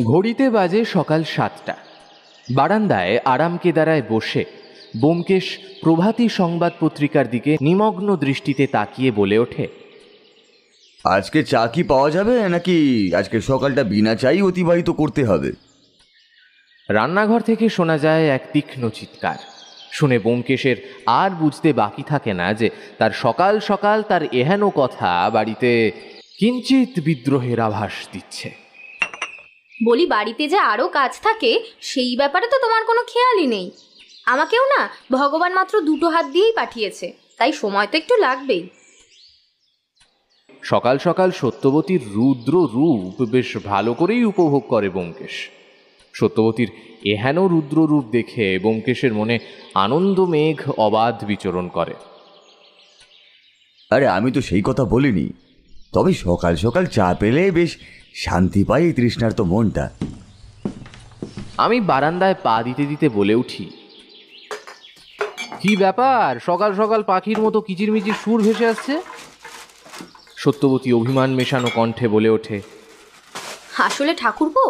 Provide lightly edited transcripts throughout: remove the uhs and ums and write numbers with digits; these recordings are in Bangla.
ঘড়িতে বাজে সকাল 7টা। বারান্দায় আরাম কেদারায় বসে ব্যোমকেশ প্রভাতী সংবাদ পত্রিকার দিকে নিমগ্ন দৃষ্টিতে তাকিয়ে বলে ওঠে, আজকে চা কি পাওয়া যাবে, নাকি আজকে সকালটা বিনা চাই অতিবাহিত করতে হবে? রান্নাঘর থেকে শোনা যায় এক তীক্ষ্ণ চিৎকার। শুনে ব্যোমকেশের আর বুঝতে বাকি থাকে না যে তার সকাল সকাল তার এহেন কথা বাড়িতে কিঞ্চিত বিদ্রোহের আভাস দিচ্ছে। বলি, বাড়িতে যে আরও কাজ থাকে সেই ব্যাপারে তো তোমার কোনো খেয়ালই নেই। আমাকেও না ভগবান মাত্র 2 হাত দিয়েই পাঠিয়েছে, তাই সময় তো একটু লাগবেই। সকাল সকাল সত্যবতীর রুদ্র রূপ বেশ ভালো করেই উপভোগ করে ব্যোমকেশ। সত্যবতীর এহেন রুদ্র রূপ দেখে ব্যোমকেশের মনে আনন্দ মেঘ অবাধ বিচরণ করে। আরে আমি তো সেই কথা বলিনি, তবে সকাল সকাল চা পেলে বেশ শান্তি পাই এই তৃষ্ণার্ত মনটা। আমি বারান্দায় পা দিতে দিতে বলে উঠি, কি ব্যাপার, সকাল সকাল পাখির মতো কিচিরমিচির সুর ভেসে আসছে? সত্যবতী অভিমান মেশানো কণ্ঠে বলে ওঠে, আসলে ঠাকুরপো,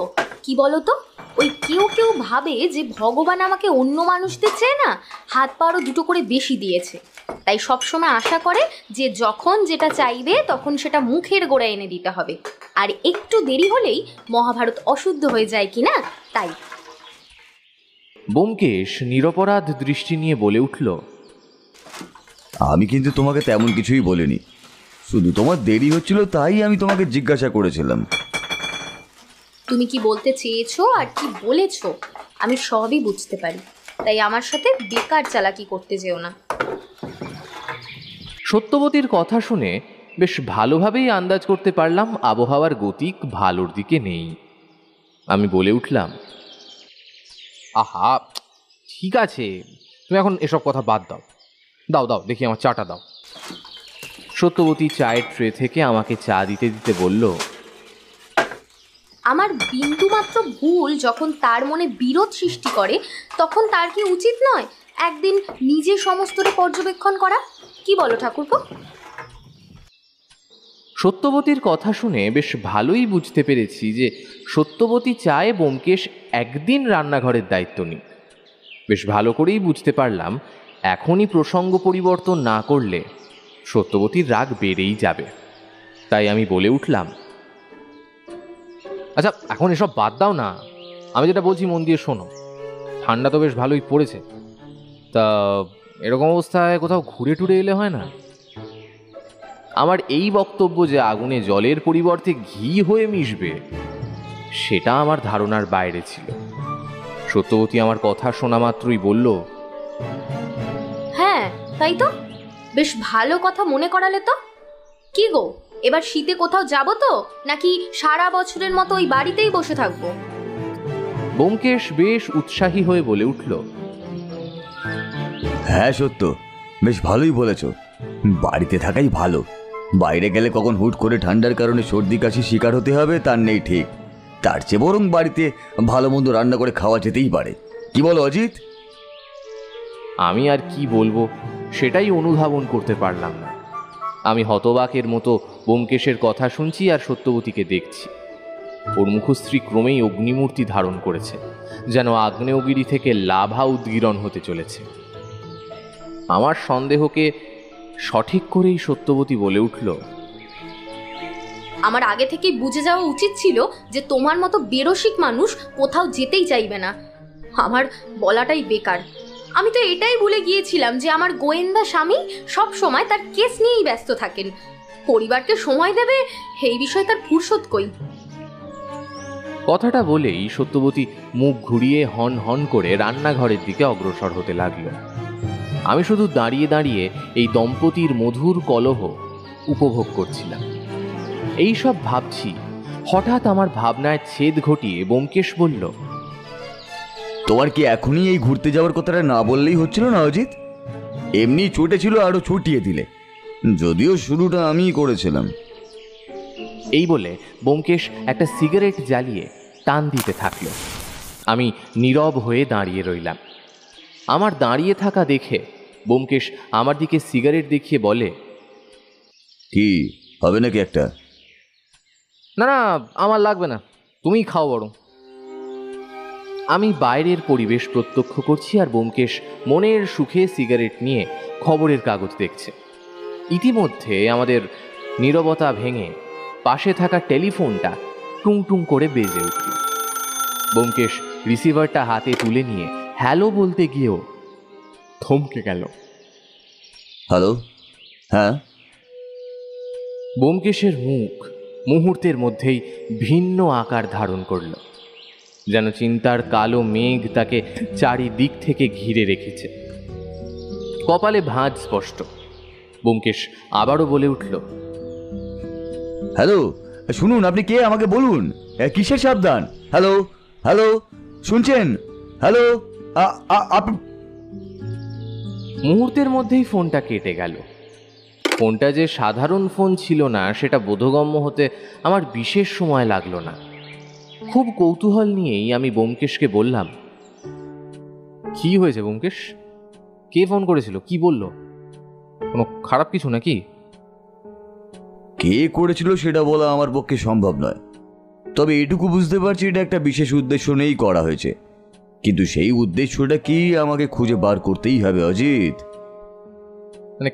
কি বলো তো, ওই কেউ কেউ ভাবে যে ভগবান আমাকে অন্য মানুষদের চেয়ে না হাত পা আরও 2 করে বেশি দিয়েছে, তাই সবসময় আশা করে যে যখন যেটা চাইবে তখন সেটা মুখের গোড়ায় এনে দিতে হবে, আর একটু দেরি হলেই মহাভারত অশুদ্ধ হয়ে যায় কিনা তাই। ব্যোমকেশ নিরপরাধ দৃষ্টি নিয়ে বলে উঠল, আমি কিন্তু তোমাকে তেমন কিছুই বলিনি, শুধু তোমার দেরি হচ্ছিল তাই আমি তোমাকে জিজ্ঞাসা করেছিলাম। তুমি কি বলতে চেয়েছো আর কি বলেছো আমি সবই বুঝতে পারি, তাই আমার সাথে বেকার চালাকি করতে যেও না। সত্যবতীর কথা শুনে বেশ ভালোভাবেই আন্দাজ করতে পারলাম আবহাওয়ার গতিক ভালোর দিকে নেই। আমি বলে উঠলাম, আহা ঠিক আছে, তুমি এখন এসব কথা বাদ দাও, দাও দাও দেখি আমার চাটা দাও। সত্যবতী চায়ের ট্রে থেকে আমাকে চা দিতে দিতে বলল, আমার বিন্দুমাত্র ভুল যখন তার মনে বিরোধ সৃষ্টি করে তখন তার কি উচিত নয় একদিন নিজে সমস্তটা পর্যবেক্ষণ করা? কি বলো ঠাকুরপো? সত্যবতীর কথা শুনে বেশ ভালোই বুঝতে পেরেছি যে সত্যবতী চায় ব্যোমকেশ একদিন রান্নাঘরের দায়িত্ব নিক। বেশ ভালো করেই বুঝতে পারলাম এখনই প্রসঙ্গ পরিবর্তন না করলে সত্যবতীর রাগ বেড়েই যাবে। তাই আমি বলে উঠলাম, আচ্ছা এখন এসব বাদ দাও না, আমি যেটা বলছি মন দিয়ে শোনো। ঠান্ডা তো বেশ ভালোই পড়েছে, তা এরকম অবস্থায় কোথাও ঘুরে টুরে এলে হয় না? আমার এই বক্তব্য যে আগুনে জলের পরিবর্তে ঘি হয়ে মিশবে সেটা আমার ধারণার বাইরে ছিল। সত্যবতী আমার কথা শোনা মাত্রই বলল, হ্যাঁ তাই তো, বেশ ভালো কথা মনে করালে তো। কি গো, এবার শীতে কোথাও যাব তো, নাকি সারা বছরের মতো ওই বাড়িতেই বসে থাকবো? ব্যোমকেশ বেশ উৎসাহী হয়ে বলে উঠল, হ্যাঁ সত্য, বেশ ভালোই বলেছ, বাড়িতে থাকাই ভালো। বাইরে গেলে কখন হুট করে ঠান্ডার কারণে সর্দি কাশি শিকার হতে হবে তার নেই ঠিক। তার চেয়ে বরং বাড়িতে ভালো মন্দ রান্না করে খাওয়া যেতেই পারে। কি বলো অজিত? আমি আর কি বলবো সেটাই অনুধাবন করতে পারলাম না। আমি হতবাকের মতো ব্যোমকেশের কথা শুনছি আর সত্যবতীকে দেখছি। ওর মুখশ্রী ক্রমেই অগ্নিমূর্তি ধারণ করেছে, যেন আগ্নেয়গিরি থেকে লাভা উদ্গীরণ হতে চলেছে। আমার সন্দেহকে সঠিক করেই সত্যবতী বলে উঠল, আমার আগে থেকেই বুঝে যাওয়া উচিত ছিল যে তোমার মতো বেরসিক মানুষ কোথাও যেতেই চাইবে না। আমার বলাটাই বেকার। আমি তো এটাই ভুলে গিয়েছিলাম যে আমার গোয়েন্দা স্বামী সব সময় তার কেস নিয়েই ব্যস্ত থাকেন। পরিবারকে সময় দেবে এই বিষয়ে তার ফুরসত কই। কথাটা বলেই সত্যবতী মুখ ঘুরিয়ে হন হন করে রান্নাঘরের দিকে অগ্রসর হতে লাগলো। আমি শুধু দাঁড়িয়ে দাঁড়িয়ে এই দম্পতির মধুর কলহ উপভোগ করছিলাম। এই সব ভাবছি, হঠাৎ আমার ভাবনায় ছেদ ঘটিয়ে ব্যোমকেশ বলল, তোমার কি এখনই এই ঘুরতে যাওয়ার কথাটা না বললেই হচ্ছিল না অজিত? এমনি চটে ছিল, আরো ছুটিয়ে দিলে, যদিও শুরুটা আমিই করেছিলাম। এই বলে ব্যোমকেশ একটা সিগারেট জ্বালিয়ে টান দিতে থাকলো। আমি নীরব হয়ে দাঁড়িয়ে রইলাম। আমার দাঁড়িয়ে থাকা দেখে ব্যোমকেশ আমার দিকে সিগারেট দেখিয়ে বলে, কি হবে নাকি একটা? না না, আমার লাগবে না, তুমিই খাও বরং। আমি বাইরের পরিবেশ প্রত্যক্ষ করছি আর ব্যোমকেশ মনের সুখে সিগারেট নিয়ে খবরের কাগজ দেখছে। ইতিমধ্যে আমাদের নীরবতা ভেঙে পাশে থাকা টেলিফোনটা টুং টুং করে বেজে উঠল। ব্যোমকেশ রিসিভারটা হাতে তুলে নিয়ে হ্যালো বলতে গিয়েও থমকে গেল। হ্যালো, হ্যাঁ। ব্যোমকেশের মুখ মুহূর্তের মধ্যেই ভিন্ন আকার ধারণ করল, যেন চিন্তার কালো মেঘ তাকে চারিদিক থেকে ঘিরে রেখেছে। কপালে ভাঁজ স্পষ্ট। ব্যোমকেশ আবারও বলে উঠল, হ্যালো, শুনুন, আপনি কে আমাকে বলুন। কিসের সাবধান? হ্যালো, হ্যালো, শুনছেন? হ্যালো। মুহূর্তের মধ্যেই ফোনটা কেটে গেল। ফোনটা যে সাধারণ ফোন ছিল না সেটা বোধগম্য হতে আমার বিশেষ সময় লাগলো না। খুব কৌতূহল নিয়েই আমি ব্যোমকেশকে বললাম, কি হয়েছে ব্যোমকেশ? কে ফোন করেছিল? কি বলল? কোনো খারাপ কিছু নাকি? কে করেছিল সেটা বলা আমার পক্ষে সম্ভব নয়, তবে এটুকু বুঝতে পারছি এটা একটা বিশেষ উদ্দেশ্য নিয়েই করা হয়েছে। কিন্তু সেই উদ্দেশ্যটা কি আমাকে খুঁজে বার করতেই হবে অজিত। মানে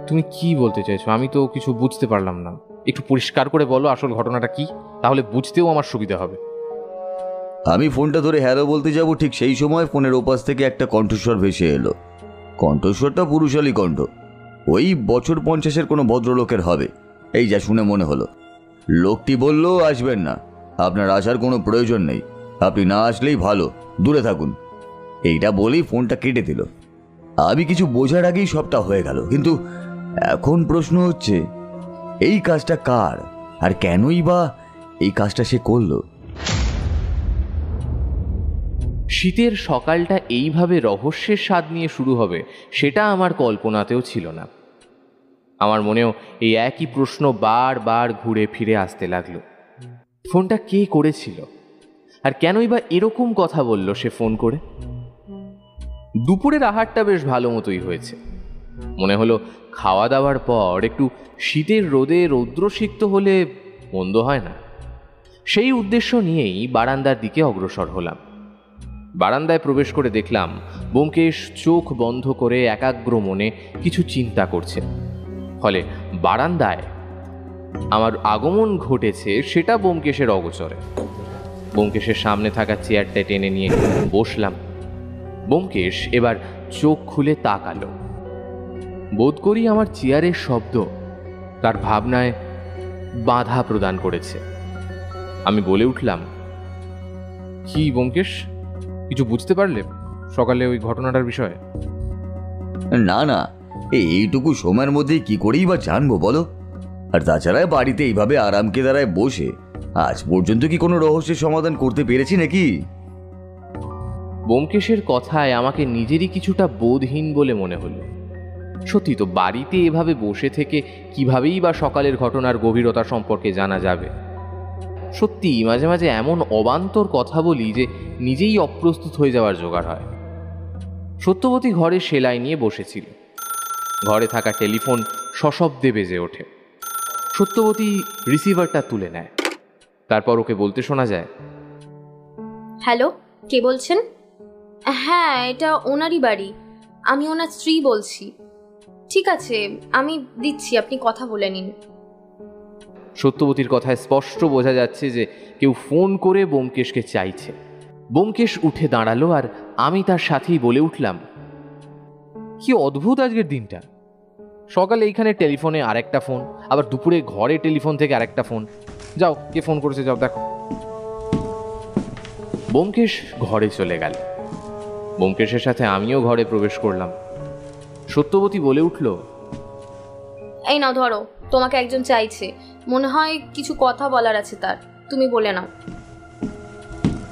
তুমি কি বলতে চাইছো? আমি তো কিছু বুঝতে পারলাম না। একটু পরিষ্কার করে বলো আসল ঘটনাটা কি, তাহলে বুঝতেও আমার সুবিধা হবে। আমি ফোনটা ধরে হ্যালো বলতে যাব, ঠিক সেই সময় ফোনের ওপাশ থেকে একটা কণ্ঠস্বর ভেসে এলো। কণ্ঠস্বরটা পুরুষালী কণ্ঠ, ওই বছর 50-এর কোনো ভদ্রলোকের হবে, এই যা শুনে মনে হলো। লোকটি বলল, আসবেন না, আপনার আসার কোনো প্রয়োজন নেই, আপনি না আসলেই ভালো, দূরে থাকুন। এইটা বলেই ফোনটা কেটে দিল। আমি কিছু বোঝার আগেই সবটা হয়ে গেল। কিন্তু এখন প্রশ্ন হচ্ছে, এই কাজটা কার আর কেনই বা এই কাজটা সে করলো? শীতের সকালটা এইভাবে রহস্যের স্বাদ নিয়ে শুরু হবে সেটা আমার কল্পনাতেও ছিল না। আমার মনেও এই একই প্রশ্ন বারবার ঘুরে ফিরে আসতে লাগলো। ফোনটা কে করেছিল আর কেনই বা এরকম কথা বলল সে ফোন করে? দুপুরের আহারটা বেশ ভালো মতোই হয়েছে। মনে হলো খাওয়া দাওয়ার পর একটু শীতের রোদে রৌদ্রসিক্ত হলে মন্দ হয় না। সেই উদ্দেশ্য নিয়েই বারান্দার দিকে অগ্রসর হলাম। বারান্দায় প্রবেশ করে দেখলাম ব্যোমকেশ চোখ বন্ধ করে একাগ্র মনে কিছু চিন্তা করছে। ফলে বারান্দায় আমার আগমন ঘটেছে সেটা ব্যোমকেশের অগোচরে। ব্যোমকেশের সামনে থাকা চেয়ারটা টেনে নিয়ে বসলাম। ব্যোমকেশ এবার চোখ খুলে তাকালো। বোধ করি আমার চেয়ারের শব্দ তার ভাবনায় বাধা প্রদান করেছে। আমি বলে উঠলাম, কি ব্যোমকেশ, কিছু বুঝতে পারলে সকালে ওই ঘটনাটার বিষয়ে? না না, এইটুকু সময়ের মধ্যে কি করেই বা জানবো বলো? আর তাছাড়া বাড়িতে এইভাবে আরামকে দাঁড়ায় বসে আজ পর্যন্ত কি কোনো রহস্যের সমাধান করতে পেরেছি নাকি? ব্যোমকেশের কথায় আমাকে নিজেরই কিছুটা বোধহীন বলে মনে হলো। সত্যি তো, বাড়িতে এভাবে বসে থেকে কিভাবেই বা সকালের ঘটনার গভীরতা সম্পর্কে জানা যাবে? সত্যি মাঝে মাঝে এমন অবান্তর কথা বলি যে নিজেই অপ্রস্তুত হয়ে যাওয়ার জোগাড় হয়। সত্যবতী ঘরে সেলাই নিয়ে বসেছিল। ঘরে থাকা টেলিফোন সশব্দে বেজে ওঠে। সত্যবতী রিসিভারটা তুলে নেয়। তারপর ওকে বলতে শোনা যায়, হ্যালো, কে বলছেন? হ্যাঁ, এটা ওনারই বাড়ি, আমি ওনার স্ত্রী বলছি। ঠিক আছে, আমি দিচ্ছি, আপনি কথা বলে নিন। সত্যবতীর কথায় স্পষ্ট বোঝা যাচ্ছে যে কেউ ফোন করে ব্যোমকেশকে চাইছে। ব্যোমকেশ উঠে দাঁড়ালো আর আমি তার সাথেই বলে উঠলাম, কি অদ্ভুত আজকের দিনটা। সকালে এইখানে টেলিফোনে আরেকটা ফোন, আবার দুপুরে ঘরে টেলিফোন থেকে আরেকটা ফোন। যাও, কে ফোন করেছে যাও দেখো। ব্যোমকেশ ঘরে চলে গেল। ব্যোমকেশের সাথে আমিও ঘরে প্রবেশ করলাম। সত্যবতী বলে উঠল, এই নাও ধরো, তোমাকে একজন চাইছে, মনে হয় কিছু কথা বলার আছে তার, তুমি বলে নাও।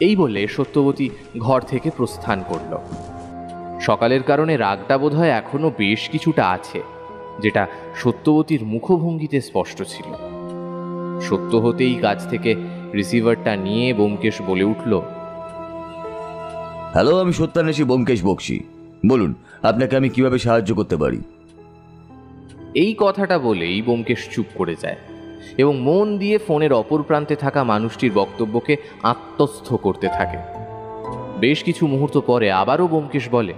এই বলে সত্যবতী ঘর থেকে প্রস্থান করল। সকালের কারণে রাগটা বোধহয় এখনো বেশ কিছুটা আছে, যেটা সত্যবতীর মুখভঙ্গিতে স্পষ্ট ছিল। সত্য হতেই কাছ থেকে রিসিভারটা নিয়ে ব্যোমকেশ বলে উঠল, হ্যালো, আমি সত্যান্বেষী ব্যোমকেশ বক্সি, বলুন আপনাকে আমি কিভাবে সাহায্য করতে পারি? এই কথাটা বলেই ব্যোমকেশ চুপ করে যায় এবং মন দিয়ে ফোনের অপর প্রান্তে থাকা মানুষটির বক্তব্যকে আত্মস্থ করতে থাকে। বেশ কিছু মুহূর্ত পরে আবারও ব্যোমকেশ বলে,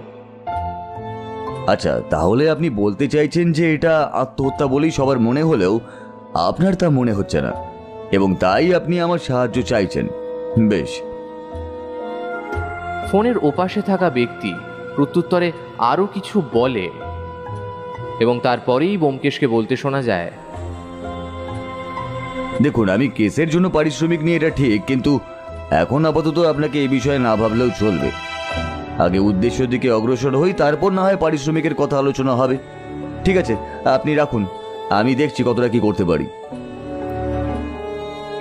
আচ্ছা, তাহলে আপনি বলতে চাইছেন যে এটা আত্মহত্যা বলেই সবার মনে হলেও আপনার তা মনে হচ্ছে না, এবং তাই আপনি আমার সাহায্য চাইছেন। বেশ। ফোনের ওপাশে থাকা ব্যক্তি প্রত্যুত্তরে আরও কিছু বলে এবং তারপরেই ব্যোমকেশকে বলতে শোনা যায়, দেখুন, আমি কেসের জন্য পারিশ্রমিক নিয়ে এটা ঠিক, কিন্তু এখন আপাতত আপনাকে এই বিষয়ে না ভাবলেও চলবে। আগে উদ্দেশ্য দিকে অগ্রসর হই, তারপর না হয় পারিশ্রমিকের কথা আলোচনা হবে। ঠিক আছে, আপনি রাখুন, আমি দেখছি কতটা কি করতে পারি।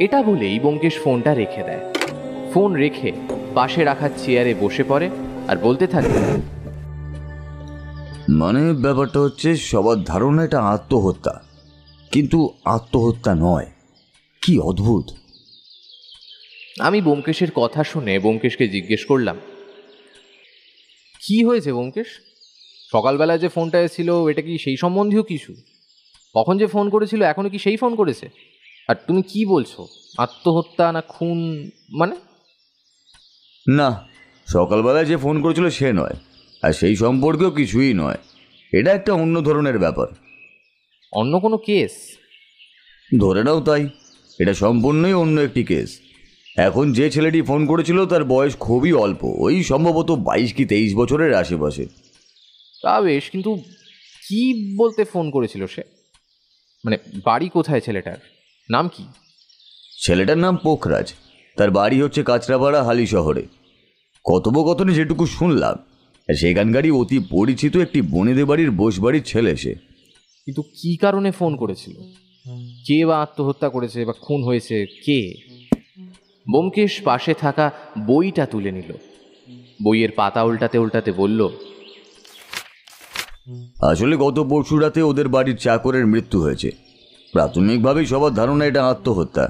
এটা বলেই ব্যোমকেশ ফোনটা রেখে দেয়। ফোন রেখে পাশে রাখা চেয়ারে বসে পড়ে আর বলতে থাকে, মানে ব্যাপারটা হচ্ছে সবার ধারণা এটা আত্মহত্যা, কিন্তু আত্মহত্যা নয়। কি অদ্ভুত। আমি ব্যোমকেশের কথা শুনে ব্যোমকেশকে জিজ্ঞেস করলাম, কি হয়েছে ব্যোমকেশ? সকালবেলায় যে ফোনটা এসেছিল এটা কি সেই সম্বন্ধীয় কিছু? কখন যে ফোন করেছিল এখনো কি সেই ফোন করেছে? আর তুমি কি বলছো, আত্মহত্যা না খুন? মানে না, সকালবেলায় যে ফোন করেছিল সে নয়, আর সেই সম্পর্কেও কিছুই নয়। এটা একটা অন্য ধরনের ব্যাপার। অন্য কোনো কেস? ধরে নাও তাই। এটা সম্পূর্ণই অন্য একটি কেস। এখন যে ছেলেটি ফোন করেছিল তার বয়স খুবই অল্প, ওই সম্ভবত 22 কি 23 বছরের আশেপাশে। তা বেশ, কিন্তু কি বলতে ফোন করেছিল সে? মানে বাড়ি কোথায় ছেলেটার? নাম কি? ছেলেটার নাম পোখরাজ। তার বাড়ি হচ্ছে কাঁচরাপাড়া, হালি শহরে। কথোপকথনে যেটুকু শুনলাম, সেখানকারই অতি পরিচিত একটি বনেদের বাড়ির বসবাড়ির ছেলে সে। কিন্তু কি কারণে ফোন করেছিল? কে বা আত্মহত্যা করেছে বা খুন হয়েছে কে? ব্যোমকেশ পাশে থাকা বইটা তুলে নিল। বইয়ের পাতা উল্টাতে উল্টাতে বলল, আসলে গত পরশু রাতে ওদের বাড়ির চাকরের মৃত্যু হয়েছে। প্রাথমিকভাবেই সবার ধারণা এটা আত্মহত্যা,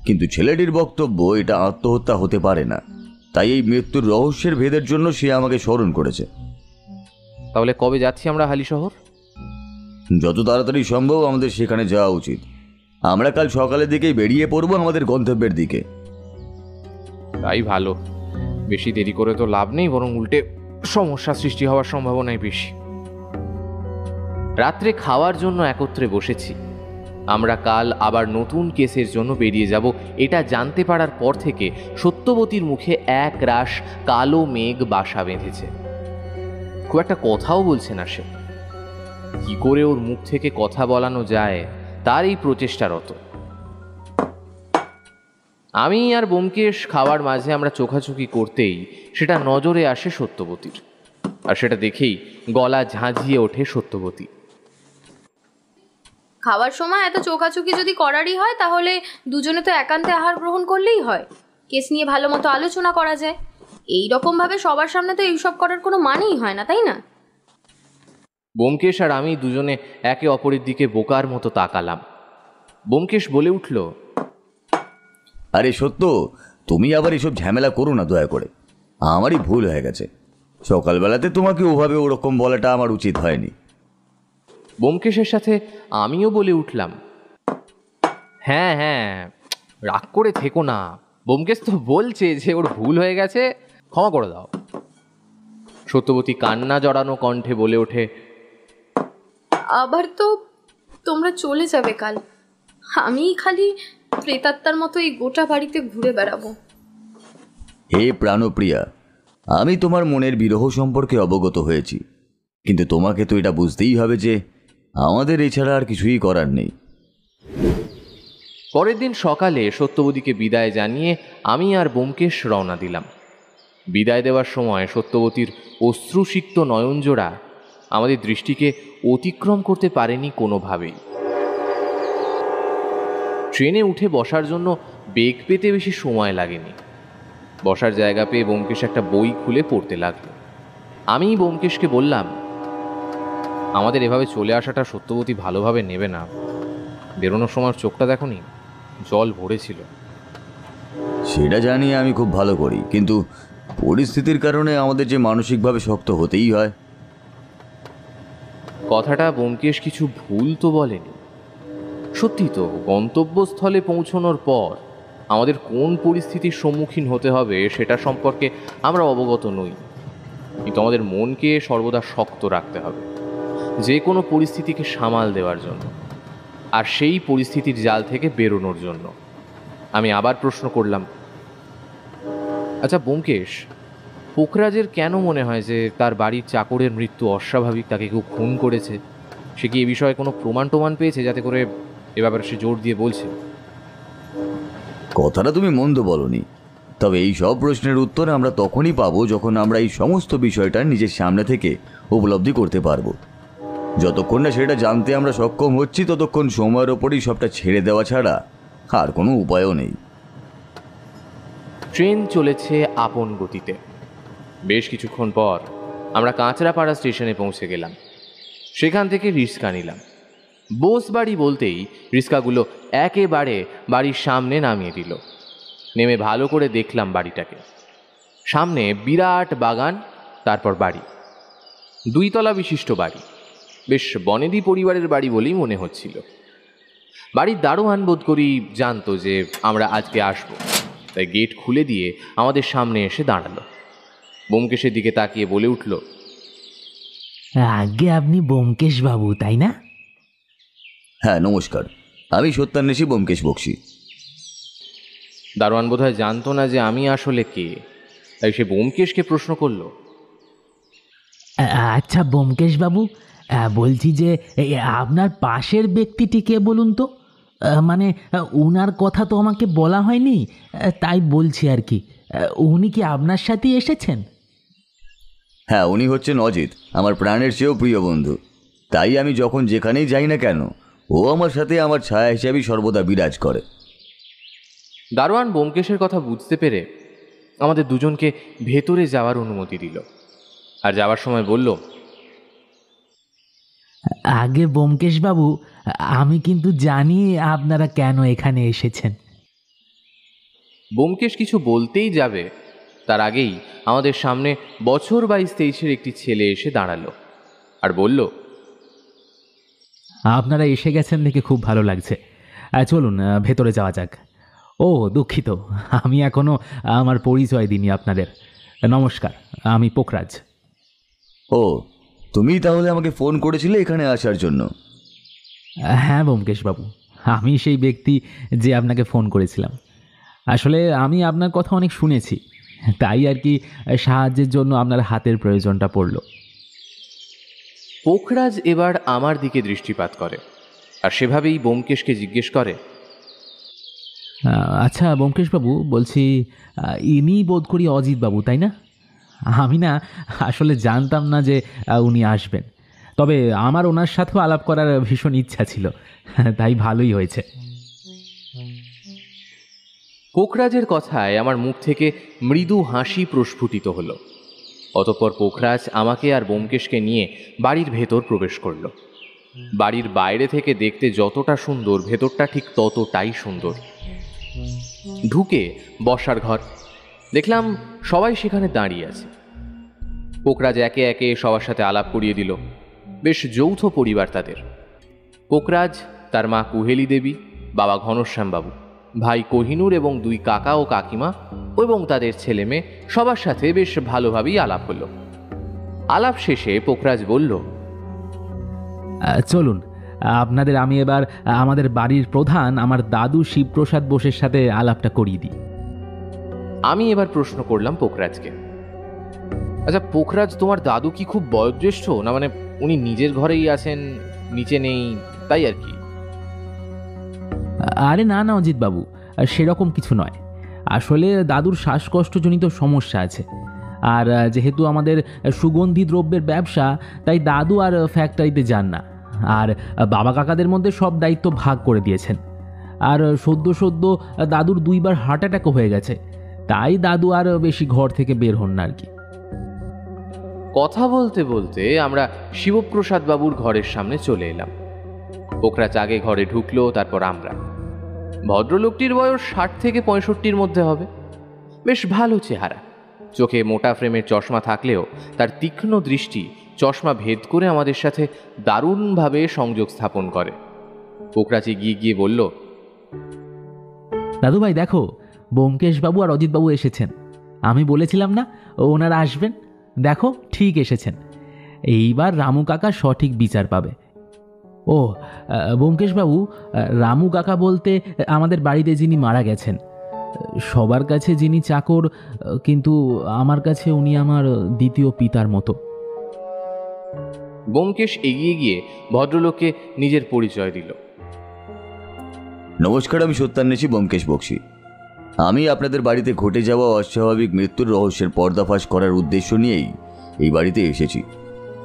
কিন্তু ছেলেটির বক্তব্য এটা আত্মহত্যা হতে পারে না। তাই এই মৃত্যুর রহস্যের ভেদের জন্য সে আমাকে স্মরণ করেছে। তাহলে কবে যাচ্ছি আমরা হালি শহর? যত তাড়াতাড়ি সম্ভব আমাদের সেখানে যাওয়া উচিত। আমরা কাল সকালের দিকেই বেরিয়ে পড়বো আমাদের গন্তব্যের দিকে। তাই ভালো। বেশি দেরি করে তো লাভ নেই, বরং উল্টে সমস্যা সৃষ্টি হওয়ার সম্ভাবনাই বেশি। রাত্রে খাওয়ার জন্য একত্রে বসেছি। আমরা কাল আবার নতুন কেসের জন্য বেরিয়ে যাব এটা জানতে পারার পর থেকে সত্যবতীর মুখে এক রাশ কালো মেঘ বাসা বেঁধেছে। খুব একটা কথাও বলছে না সে। কি করে ওর মুখ থেকে কথা বলানো যায় তার এই প্রচেষ্টারত। আমি আর ব্যোমকেশ খাওয়ার মাঝে আমরা চোখাচোখি করতেই সেটা নজরে আসে সত্যবতীর, আর সেটা দেখেই গলা ঝাঁঝিয়ে ওঠে সত্যবতী। খাওয়ার সময় এত চোখাচোখি যদি করারই হয় তাহলে দুজনে তো একান্তে আহার গ্রহণ করলেই হয়। কেস নিয়ে ভালো মতো আলোচনা করা যায়। এই রকমভাবে সবার সামনে তো এইসব করার কোনো মানেই হয় না, তাই না? ব্যোমকেশ আর আমি দুজনে একে অপরের দিকে বোকার মতো তাকালাম। ব্যোমকেশ বলে উঠল, আরে সত্য, তুমি আবার এসব ঝামেলা করো না দয়া করে। আমারই ভুল হয়ে গেছে। সকালবেলাতে তোমাকে ওভাবে ওরকম বলাটা আমার উচিত হয়নি। ব্যোমকেশের সাথে আমিও বলে উঠলাম, হ্যাঁ হ্যাঁ, রাগ করে থেকো না। ব্যোমকেশ তো বলছে যে ওর ভুল হয়ে গেছে, ক্ষমা করে দাও। সত্যবতী কান্না জড়ানো কণ্ঠে বলে ওঠে, আবার তো তোমরা চলে যাবে কাল। আমি খালি প্রেতাত্মার মতো এই গোটা বাড়িতে ঘুরে বেড়াবো। হে প্রাণপ্রিয়া, আমি তোমার মনের বিরহ সম্পর্কে অবগত হয়েছি, কিন্তু তোমাকে তো এটা বুঝতেই হবে যে আমাদের এছাড়া আর কিছুই করার নেই। পরের দিন সকালে সত্যবতীকে বিদায় জানিয়ে আমি আর ব্যোমকেশ রওনা দিলাম। বিদায় দেওয়ার সময় সত্যবতীর অশ্রুসিক্ত নয়নজোড়া আমাদের দৃষ্টিকে অতিক্রম করতে পারেনি কোনোভাবেই। ট্রেনে উঠে বসার জন্য বেগ পেতে বেশি সময় লাগেনি। বসার জায়গা পেয়ে ব্যোমকেশ একটা বই খুলে পড়তে লাগলো। আমি ব্যোমকেশকে বললাম, আমাদের এভাবে চলে আসাটা সত্যবতী ভালোভাবে নেবে না। বেরোনোর সময় চোখটা দেখোনি, জল ভরেছিল। সেটা জানি আমি খুব ভালো করি, কিন্তু পরিস্থিতির কারণে আমাদের যে মানসিকভাবে শক্ত হতেই হয়। কথাটা ব্যোমকেশ কিছু ভুল তো বলেনি। সত্যি তো, গন্তব্যস্থলে পৌঁছানোর পর আমাদের কোন পরিস্থিতির সম্মুখীন হতে হবে সেটা সম্পর্কে আমরা অবগত নই, কিন্তু আমাদের মনকে সর্বদা শক্ত রাখতে হবে যে কোনো পরিস্থিতিকে সামাল দেওয়ার জন্য আর সেই পরিস্থিতির জাল থেকে বেরোনোর জন্য। আমি আবার প্রশ্ন করলাম, আচ্ছা ব্যোমকেশ, পোখরাজের কেন মনে হয় যে তার বাড়ির চাকরের মৃত্যু অস্বাভাবিক, তাকে কেউ খুন করেছে? সে কি এ বিষয়ে কোনো প্রমাণ পেয়েছে যাতে করে এ ব্যাপারে সে জোর দিয়ে বলছে? কথাটা তুমি মন্দ বলনি, তবে এই সব প্রশ্নের উত্তর আমরা তখনই পাবো যখন আমরা এই সমস্ত বিষয়টা নিজের সামনে থেকে উপলব্ধি করতে পারবো। যতক্ষণ না সেটা জানতে আমরা সক্ষম হচ্ছি ততক্ষণ সময়ের ওপরই সবটা ছেড়ে দেওয়া ছাড়া আর কোনো উপায়ও নেই। ট্রেন চলেছে আপন গতিতে। বেশ কিছুক্ষণ পর আমরা কাঁচরাপাড়া স্টেশনে পৌঁছে গেলাম। সেখান থেকে রিক্সা নিলাম। বোস বাড়ি বলতেই রিক্সাগুলো একেবারে বাড়ির সামনে নামিয়ে দিল। নেমে ভালো করে দেখলাম বাড়িটাকে। সামনে বিরাট বাগান, তারপর বাড়ি, 2 তলা বিশিষ্ট বাড়ি। বেশ বনেদি পরিবারের বাড়ি বলেই মনে হচ্ছিল। বাড়ির দারোয়ান বোধ করি জানতো যে আমরা আজকে আসবো, তাই গেট খুলে দিয়ে আমাদের সামনে এসে দাঁড়ালো। ব্যোমকেশের দিকে তাকিয়ে বলে উঠল, আগে আপনি ব্যোমকেশ বাবু, তাই না? হ্যাঁ নমস্কার, আমি সত্যান্বেষী ব্যোমকেশ বক্সী। দারোয়ান বোধহয় জানতো না যে আমি আসলে কে, তাই সে ব্যোমকেশকে প্রশ্ন করলো, আচ্ছা ব্যোমকেশ বাবু, বলছি যে আপনার পাশের ব্যক্তিটি কে বলুন তো? মানে উনার কথা তো আমাকে বলা হয়নি, তাই বলছি আর কি। উনি কি আপনার সাথেই এসেছেন? হ্যাঁ, উনি হচ্ছেন অজিত, আমার প্রাণের চেয়েও প্রিয় বন্ধু। তাই আমি যখন যেখানেই যাই না কেন ও আমার সাথে আমার ছায়া হিসেবেই সর্বদা বিরাজ করে। দারোয়ান ব্যোমকেশের কথা বুঝতে পেরে আমাদের দুজনকে ভেতরে যাওয়ার অনুমতি দিল, আর যাওয়ার সময় বলল, আগে ব্যোমকেশ বাবু, আমি কিন্তু জানি আপনারা কেন এখানে এসেছেন। ব্যোমকেশ কিছু বলতেই যাবে, তার আগেই আমাদের সামনে বছর 22-23-এর একটি ছেলে এসে দাঁড়ালো আর বলল, আপনারা এসে গেছেন দেখে খুব ভালো লাগছে। চলুন ভেতরে যাওয়া যাক। ও দুঃখিত, আমি এখনো আমার পরিচয় দিইনি আপনাদের। নমস্কার, আমি পোখরাজ। ও, তুমি তাহলে আমাকে ফোন করেছিলে এখানে আসার জন্য? হ্যাঁ ব্যোমকেশ বাবু, আমি সেই ব্যক্তি যে আপনাকে ফোন করেছিলাম। আসলে আমি আপনার কথা অনেক শুনেছি, তাই আর কি সাহায্যের জন্য আপনার হাতের প্রয়োজনটা পড়ল। পোখরাজ এবার আমার দিকে দৃষ্টিপাত করে আর সেভাবেই ব্যোমকেশকে জিজ্ঞেস করে, আচ্ছা ব্যোমকেশ বাবু, বলছি ইনি বোধ করি অজিত বাবু, তাই না? আমি না আসলে জানতাম না যে উনি আসবেন, তবে আমার ওনার সাথেও আলাপ করার ভীষণ ইচ্ছা ছিল, তাই ভালোই হয়েছে। পোখরাজের কথায় আমার মুখ থেকে মৃদু হাসি প্রস্ফুটিত হলো। অতঃপর পোখরাজ আমাকে আর ব্যোমকেশকে নিয়ে বাড়ির ভেতর প্রবেশ করল। বাড়ির বাইরে থেকে দেখতে যতটা সুন্দর, ভেতরটা ঠিক ততটাই সুন্দর। ঢুকে বসার ঘর দেখলাম, সবাই সেখানে দাঁড়িয়ে আছে। পোখরাজ একে একে সবার সাথে আলাপ করিয়ে দিল। বেশ যৌথ পরিবার তাদের। পোখরাজ, তার মা কুহেলি দেবী, বাবা ঘনশ্যামবাবু, ভাই কোহিনূর এবং 2 কাকা ও কাকিমা এবং তাদের ছেলে মেয়ে, সবার সাথে বেশ ভালোভাবেই আলাপ হলো। আলাপ শেষে পোখরাজ বলল, চলুন আপনাদের আমি এবার আমাদের বাড়ির প্রধান আমার দাদু শিবপ্রসাদ বোসের সাথে আলাপটা করিয়ে দিই। আমি এবার প্রশ্ন করলাম পোখরাজকে, আচ্ছা পোখরাজ, তোমার দাদু কি খুব বয়োজ্যেষ্ঠ, না মানে উনি নিজের ঘরেই আছেন, নিচে নেই, তাই আর কি? আরে না না অজিত বাবু, সেরকম কিছু নয়। আসলে দাদুর শ্বাসকষ্টজনিত সমস্যা আছে, আর যেহেতু আমাদের সুগন্ধি দ্রব্যের ব্যবসা, তাই দাদু আর ফ্যাক্টরিতে যান না, আর বাবা কাকাদের মধ্যে সব দায়িত্ব ভাগ করে দিয়েছেন। আর সদ্য দাদুর 2বার হার্ট অ্যাটাকও হয়ে গেছে, তাই দাদু আর বেশি ঘর থেকে বের হন না আর কি। কথা বলতে বলতে আমরা শিবপ্রসাদ বাবুর ঘরের সামনে চলে এলাম। পোখরাজ আগে ঘরে ঢুকলো, তারপর আমরা। ভদ্রলোকটির বয়স 60 থেকে 65-র মধ্যে হবে। বেশ ভালো চেহারা, চোখে মোটা ফ্রেমের চশমা থাকলেও তার তীক্ষ্ণ দৃষ্টি চশমা ভেদ করে আমাদের সাথে দারুণভাবে সংযোগ স্থাপন করে। পোখরাজ এগিয়ে গিয়ে বলল, দাদু ভাই দেখো, ব্যোমকেশবাবু আর অজিতবাবু এসেছেন। আমি বলেছিলাম না ওনারা আসবেন, দেখো ঠিক এসেছেন। এইবার রামু কাকা সঠিক বিচার পাবে। ও ব্যোমকেশবাবু, রামু কাকা বলতে আমাদের বাড়িতে যিনি মারা গেছেন, সবার কাছে যিনি চাকর, কিন্তু আমার কাছে উনি আমার দ্বিতীয় পিতার মতো। ব্যোমকেশ এগিয়ে গিয়ে ভদ্রলোককে নিজের পরিচয় দিল। নমস্কার, আমি সত্যান্বেষী ব্যোমকেশ বক্সী। আমি আপনাদের বাড়িতে ঘটে যাওয়া অস্বাভাবিক মৃত্যুর রহস্যের পর্দাফাশ করার উদ্দেশ্য নিয়েই এই বাড়িতে এসেছি।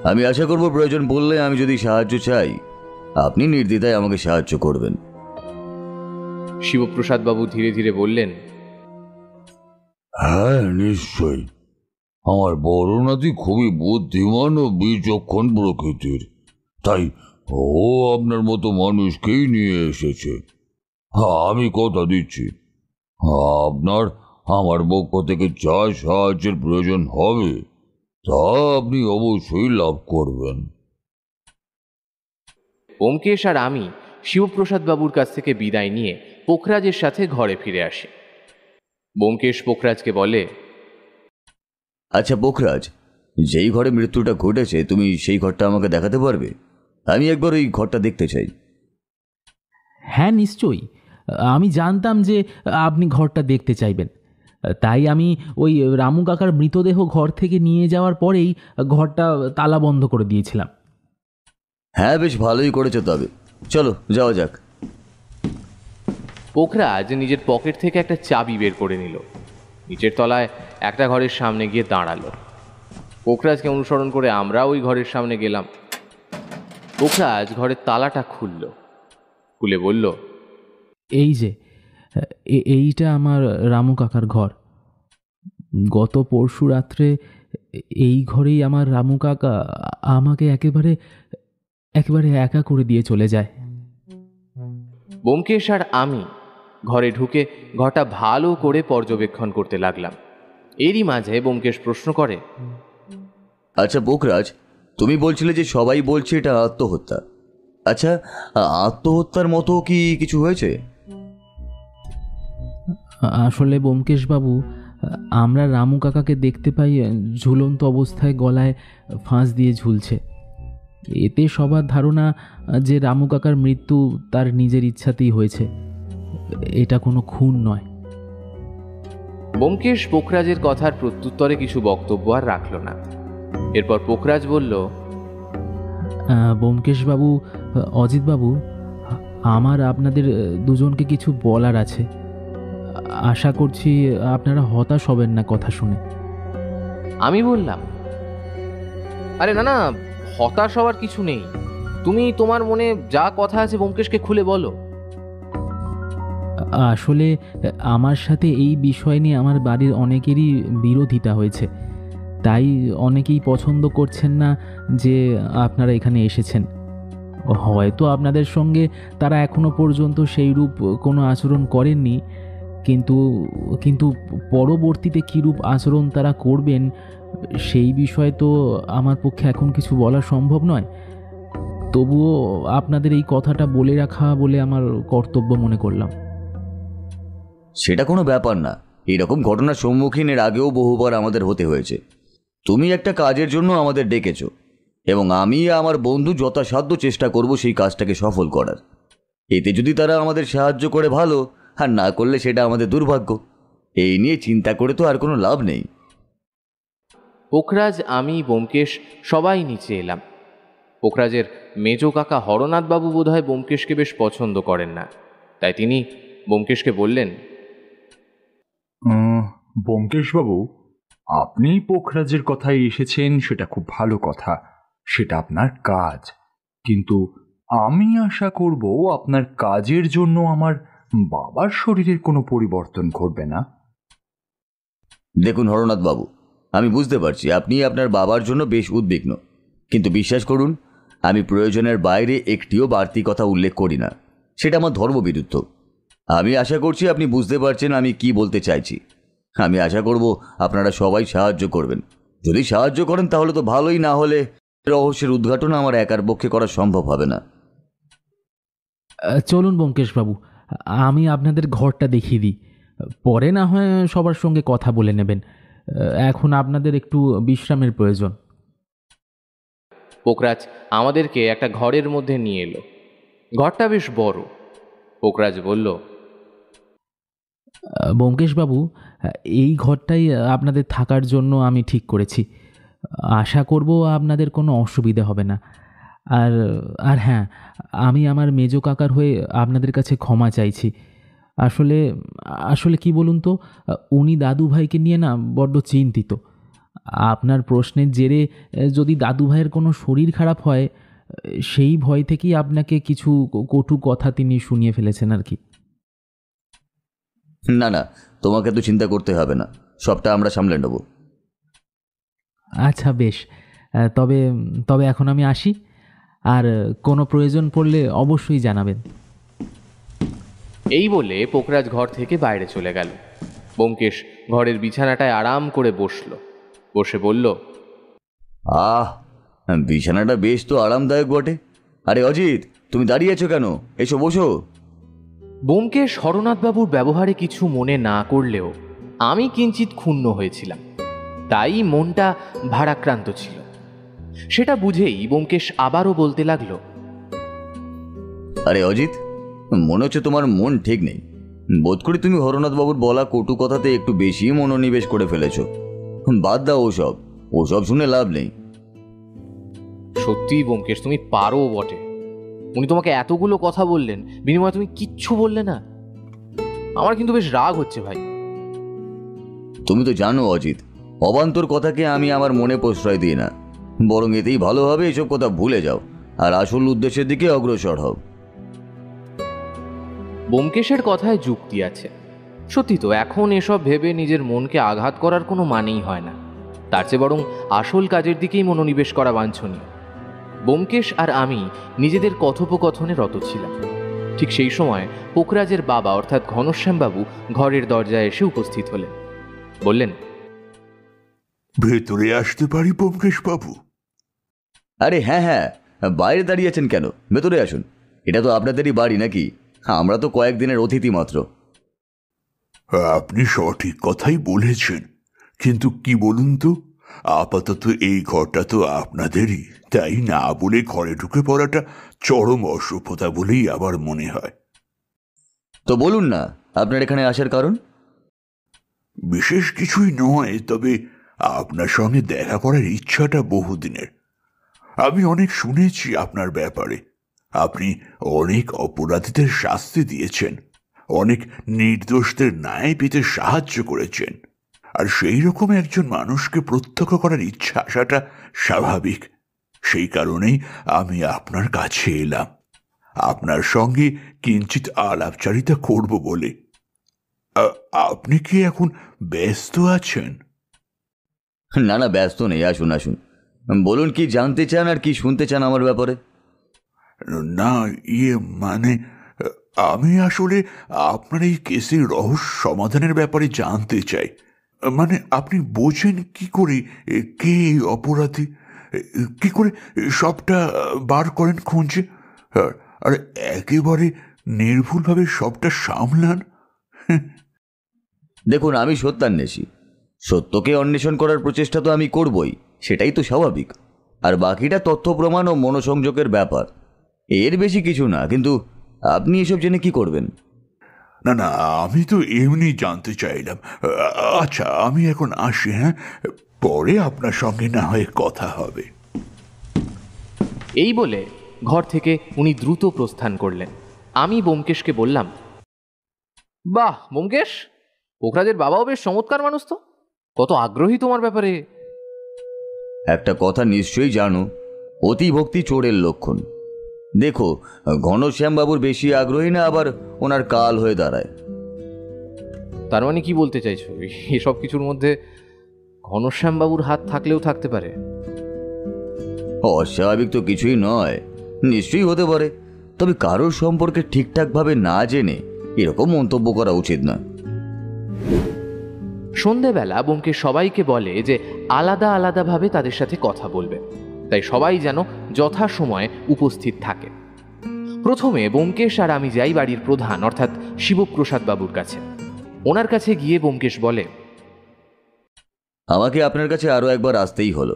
আমি আশা করব প্রয়োজন বললে আমি যদি সাহায্য চাই, আপনি নির্দ্বিধায় আমাকে সাহায্য করবেন। শিবপ্রসাদ বাবু ধীরে ধীরে বললেন, হ্যাঁ নিশ্চয়ই। আমার বড় নাতি খুবই বুদ্ধিমান ও বিচক্ষণ প্রকৃতির, তাই ও আপনার মতো মানুষকেই নিয়ে এসেছে। হ্যাঁ, আমি কথা দিচ্ছি, আপনার আমার পক্ষ থেকে যা সাহায্যের প্রয়োজন হবে তা আপনি অবশ্যই লাভ করবেন। ব্যোমকেশ আর আমি শিবপ্রসাদ বাবুর কাছ থেকে বিদায় নিয়ে পোখরাজের সাথে ঘরে ফিরে আসি। ব্যোমকেশ পোখরাজকে বলে, আচ্ছা পোখরাজ, যেই ঘরে মৃত্যুটা ঘটেছে তুমি সেই ঘরটা আমাকে দেখাতে পারবে? আমি একবার ওই ঘরটা দেখতে চাই। হ্যাঁ নিশ্চয়ই, আমি জানতাম যে আপনি ঘরটা দেখতে চাইবেন, তাই আমি ওই রামু কাকার মৃতদেহ ঘর থেকে নিয়ে যাওয়ার পরেই ঘরটা তালা বন্ধ করে দিয়েছিলাম। হ্যাঁ, বেশ ভালোই করেছো। তবে চলো যাওয়া যাক। পোখরাজ নিজের পকেট থেকে একটা চাবি বের করে নিল, নিচের তলায় একটা ঘরের সামনে গিয়ে দাঁড়ালো। পোখরাজকে অনুসরণ করে আমরা ওই ঘরের সামনে গেলাম। পোখরাজ ঘরের তালাটা খুলে বলল, এই যে এইটা আমার রামু কাকার ঘর। গত পরশু রাত্রে এই ঘরেই আমার রামু কাকা আমাকে একেবারে একা করে দিয়ে চলে যায়। ব্যোমকেশ আর আমি ঘরে ঢুকে ঘরটা ভালো করে পর্যবেক্ষণ করতে লাগলাম। এরই মাঝে ব্যোমকেশ প্রশ্ন করে, আচ্ছা পোখরাজ, তুমি বলছিলে যে সবাই বলছে এটা আত্মহত্যা। আচ্ছা, আত্মহত্যার মতো কি কিছু হয়েছে? আসলে ব্যোমকেশবাবু, আমরা রামু কাকাকে দেখতে পাই ঝুলন্ত অবস্থায় গলায় ফাঁস দিয়ে ঝুলছে। এতে সবার ধারণা যে রামু কাকার মৃত্যু তার নিজের ইচ্ছাতেই হয়েছে, এটা কোনো খুন নয়। ব্যোমকেশ পোখরাজের কথার প্রত্যুত্তরে কিছু বক্তব্য আর রাখল না। এরপর পোখরাজ বলল, ব্যোমকেশবাবু, অজিতবাবু, আমার আপনাদের দুজনকে কিছু বলার আছে। আশা করছি আপনারা হতাশ হবেন না কথা শুনে। আমি বললাম, আরে না না, হতাশ হওয়ার কিছু নেই। তুমি তোমার মনে যা কথা আছে ব্যোমকেশকে খুলে বলো। আসলে আমার সাথে এই বিষয় নিয়ে আমার বাড়ির অনেকেরই বিরোধিতা হয়েছে, তাই অনেকেই পছন্দ করছেন না যে আপনারা এখানে এসেছেন। হয়তো আপনাদের সঙ্গে তারা এখনো পর্যন্ত সেইরূপ কোনো আচরণ করেননি, কিন্তু পরবর্তীতে কীরূপ আচরণ তারা করবেন সেই বিষয়ে তো আমার পক্ষে এখন কিছু বলা সম্ভব নয়। তবুও আপনাদের এই কথাটা বলে রাখা বলে আমার কর্তব্য মনে করলাম। সেটা কোনো ব্যাপার না। এরকম ঘটনার সম্মুখীন এর আগেও বহুবার আমাদের হতে হয়েছে। তুমি একটা কাজের জন্য আমাদের ডেকেছো এবং আমি আমার বন্ধু যথাসাধ্য চেষ্টা করব সেই কাজটাকে সফল করার। এতে যদি তারা আমাদের সাহায্য করে ভালো, আর না করলে সেটা আমাদের দুর্ভাগ্য। এই নিয়ে চিন্তা করে তো আর কোনো লাভ নেই। পোখরাজ, আমি, ব্যোমকেশ সবাই নিচে এলাম। পোখরাজের মেজ কাকা হরনাথবাবু বোধহয় ব্যোমকেশকে বেশ পছন্দ করেন না, তাই তিনি ব্যোমকেশকে বললেন, ব্যোমকেশবাবু, আপনি পোখরাজের কথায় এসেছেন সেটা খুব ভালো কথা, সেটা আপনার কাজ। কিন্তু আমি আশা করব আপনার কাজের জন্য আমার বাবার শরীরের কোনো পরিবর্তন ঘটবে না। দেখুন হরনাথ বাবু, আমি বুঝতে পারছি আপনি আপনার বাবার জন্য বেশ উদ্বিগ্ন, কিন্তু বিশ্বাস করুন আমি প্রয়োজনের বাইরে একটিও বাড়তি কথা উল্লেখ করি না। সেটা আমার ধর্মবিরুদ্ধ। আমি আশা করছি আপনি বুঝতে পারছেন আমি কি বলতে চাইছি। আমি আশা করব আপনারা সবাই সাহায্য করবেন। যদি সাহায্য করেন তাহলে তো ভালোই, না হলে রহস্যের উদ্ঘাটন আমার একার পক্ষে করা সম্ভব হবে না। চলুন ব্যোমকেশবাবু, আমি আপনাদের ঘরটা দেখিয়ে দিই, পরে না হয় সবার সঙ্গে কথা বলে নেবেন। এখন আপনাদের একটু বিশ্রামের প্রয়োজন। পোখরাজ আমাদেরকে একটা ঘরের মধ্যে নিয়ে এলো। ঘরটা বেশ বড়। পোখরাজ বলল, ব্যোমকেশবাবু, এই ঘরটাই আপনাদের থাকার জন্য আমি ঠিক করেছি। আশা করব আপনাদের কোনো অসুবিধা হবে না। আর আর হ্যাঁ, আমি আমার মেজ কাকার হয়ে আপনাদের কাছে ক্ষমা চাইছি। আসলে আসলে কি বলুন তো, উনি দাদু ভাইকে নিয়ে না বড্ড চিন্তিত। আপনার প্রশ্নের জেরে যদি দাদু ভাইয়ের কোনো শরীর খারাপ হয়, সেই ভয় থেকেই আপনাকে কিছু কটু কথা তিনি শুনিয়ে ফেলেছেন আর কি। না না, তোমাকে তো চিন্তা করতে হবে না, সবটা আমরা সামলে নেব। আচ্ছা বেশ, তবে তবে এখন আমি আসি, আর কোনো প্রয়োজন পড়লে অবশ্যই জানাবেন। এই বলে পোখরাজ ঘর থেকে বাইরে চলে গেল। ব্যোমকেশ ঘরের বিছানাটায় আরাম করে বসে বলল, আহ, বিছানাটা বেশ তো আরামদায়ক বটে। আরে অজিত, তুমি দাঁড়িয়ে আছো কেন? এসো বসো। ব্যোমকেশ হরনাথবাবুর ব্যবহারে কিছু মনে না করলেও আমি কিঞ্চিত ক্ষুণ্ণ হয়েছিলাম, তাই মনটা ভারাক্রান্ত ছিল। সেটা বুঝেই ব্যোমকেশ আবারও বলতে লাগলো, আরে অজিত, মনে হচ্ছে তোমার মন ঠিক নেই। বোধ করি তুমি হরনাথবাবুর বলা কটু কথাতে একটু বেশি মনোনিবেশ করে ফেলেছো। বাদ দাও ওসব শুনে লাভ নেই। সত্যিই ব্যোমকেশ, তুমি পারো বটে। উনি তোমাকে এতগুলো কথা বললেন, বিনিময়ে তুমি কিচ্ছু বললে না। আমার কিন্তু বেশ রাগ হচ্ছে ভাই। তুমি তো জানো অজিত, অবান্তর কথাকে আমি আমার মনে প্রশ্রয় দিই না। বরং এতেই ভালো হবে এসব কথা ভুলে যাও আর আসল উদ্দেশ্যের দিকে অগ্রসর হও। ব্যোমকেশের কথায় যুক্তি আছে। সত্যি তো, এখন এসব ভেবে নিজের মনকে আঘাত করার কোনো মানেই হয় না। তার চেয়ে বরং আসল কাজের দিকেই মনোনিবেশ করা বাঞ্ছনীয়। ব্যোমকেশ আর আমি নিজেদের কথোপকথনে রত ছিলাম। ঠিক সেই সময় পোখরাজের বাবা অর্থাৎ ঘনশ্যামবাবু ঘরের দরজায় এসে উপস্থিত হলেন। বললেন, ভেতরে আসতে পারি ব্যোমকেশ বাবু? আরে হ্যাঁ হ্যাঁ, বাইরে দাঁড়িয়ে আছেন কেন? ভেতরে আসুন। এটা তো আপনাদেরই বাড়ি নাকি? আমরা তো কয়েকদিনের অতিথি মাত্র। আপনি সঠিক কথাই বলেছেন, কিন্তু কি বলুন তো, আপাতত এই ঘরটা তো আপনাদেরই, তাই না বলে ঘরে ঢুকে পড়াটা চরম অসভ্যতা বলেই আবার মনে হয়। তো বলুন না, আপনার এখানে আসার কারণ? বিশেষ কিছুই নয়, তবে আপনার সঙ্গে দেখা করার ইচ্ছাটা বহুদিনের। আমি অনেক শুনেছি আপনার ব্যাপারে। আপনি অনেক অপরাধীদের শাস্তি দিয়েছেন, অনেক নির্দোষদের ন্যায় পেতে সাহায্য করেছেন, আর সেই রকম একজন মানুষকে প্রত্যক্ষ করার ইচ্ছা আসাটা স্বাভাবিক। সেই কারণেই আমি আপনার কাছে এলাম, আপনার সঙ্গে কিঞ্চিত আলাপচারিতা করব বলে। আপনি কি এখন ব্যস্ত আছেন? না না, ব্যস্ত নেই, আসুন আসুন। বলুন, কি জানতে চান আর কি শুনতে চান আমার ব্যাপারে? না, মানে আমি আসলে আপনার এই কেসের রহস্য সমাধানের ব্যাপারে জানতে চাই। মানে আপনি বোঝেন কি করে কে এই অপরাধী, কি করে সবটা বার করেন খুঁজে, আর একেবারে নির্ভুলভাবে সবটা সামলান। দেখুন, আমি সত্যান্বেষী। সত্যকে অন্বেষণ করার প্রচেষ্টা তো আমি করবই, সেটাই তো স্বাভাবিক। আর বাকিটা তথ্য প্রমাণ ও মনোসংযোগের ব্যাপার, এর বেশি কিছু না। কিন্তু আপনি এসব জেনে কি করবেন? না না, আমি তো এমনি জানতে চাইলাম। আচ্ছা, আমি এখন আসি, হ্যাঁ? পরে আপনার সঙ্গে না হয় কথা হবে। এই বলে ঘর থেকে উনি দ্রুত প্রস্থান করলেন। আমি ব্যোমকেশকে বললাম, বাহ ব্যোমকেশ, পোখরাজের বাবাও বেশ চমৎকার মানুষ তো, কত আগ্রহী তোমার ব্যাপারে। একটা কথা নিশ্চয়ই জানো, অতি ভক্তি চোরের লক্ষণ। দেখো, ঘনশ্যামবাবুর বেশি আগ্রহী না আবার ওনার কাল হয়ে দাঁড়ায়। তার মানে কি বলতে চাইছো? এসব কিছুর মধ্যে ঘনশ্যামবাবুর হাত থাকলেও থাকতে পারে? অস্বাভাবিক তো কিছুই নয়, নিশ্চয়ই হতে পারে। তবে কারোর সম্পর্কে ঠিকঠাকভাবে না জেনে এরকম মন্তব্য করা উচিত না। সন্ধেবেলা ব্যোমকেশ সবাইকে বলে যে আলাদা আলাদাভাবে তাদের সাথে কথা বলবে, তাই সবাই যেন যথাসময়ে উপস্থিত থাকে। প্রথমে ব্যোমকেশ আর আমি যাই বাড়ির প্রধান অর্থাৎ শিবপ্রসাদ বাবুর কাছে। ওনার কাছে গিয়ে ব্যোমকেশ বলে, আমাকে আপনার কাছে আরও একবার আসতেই হলো।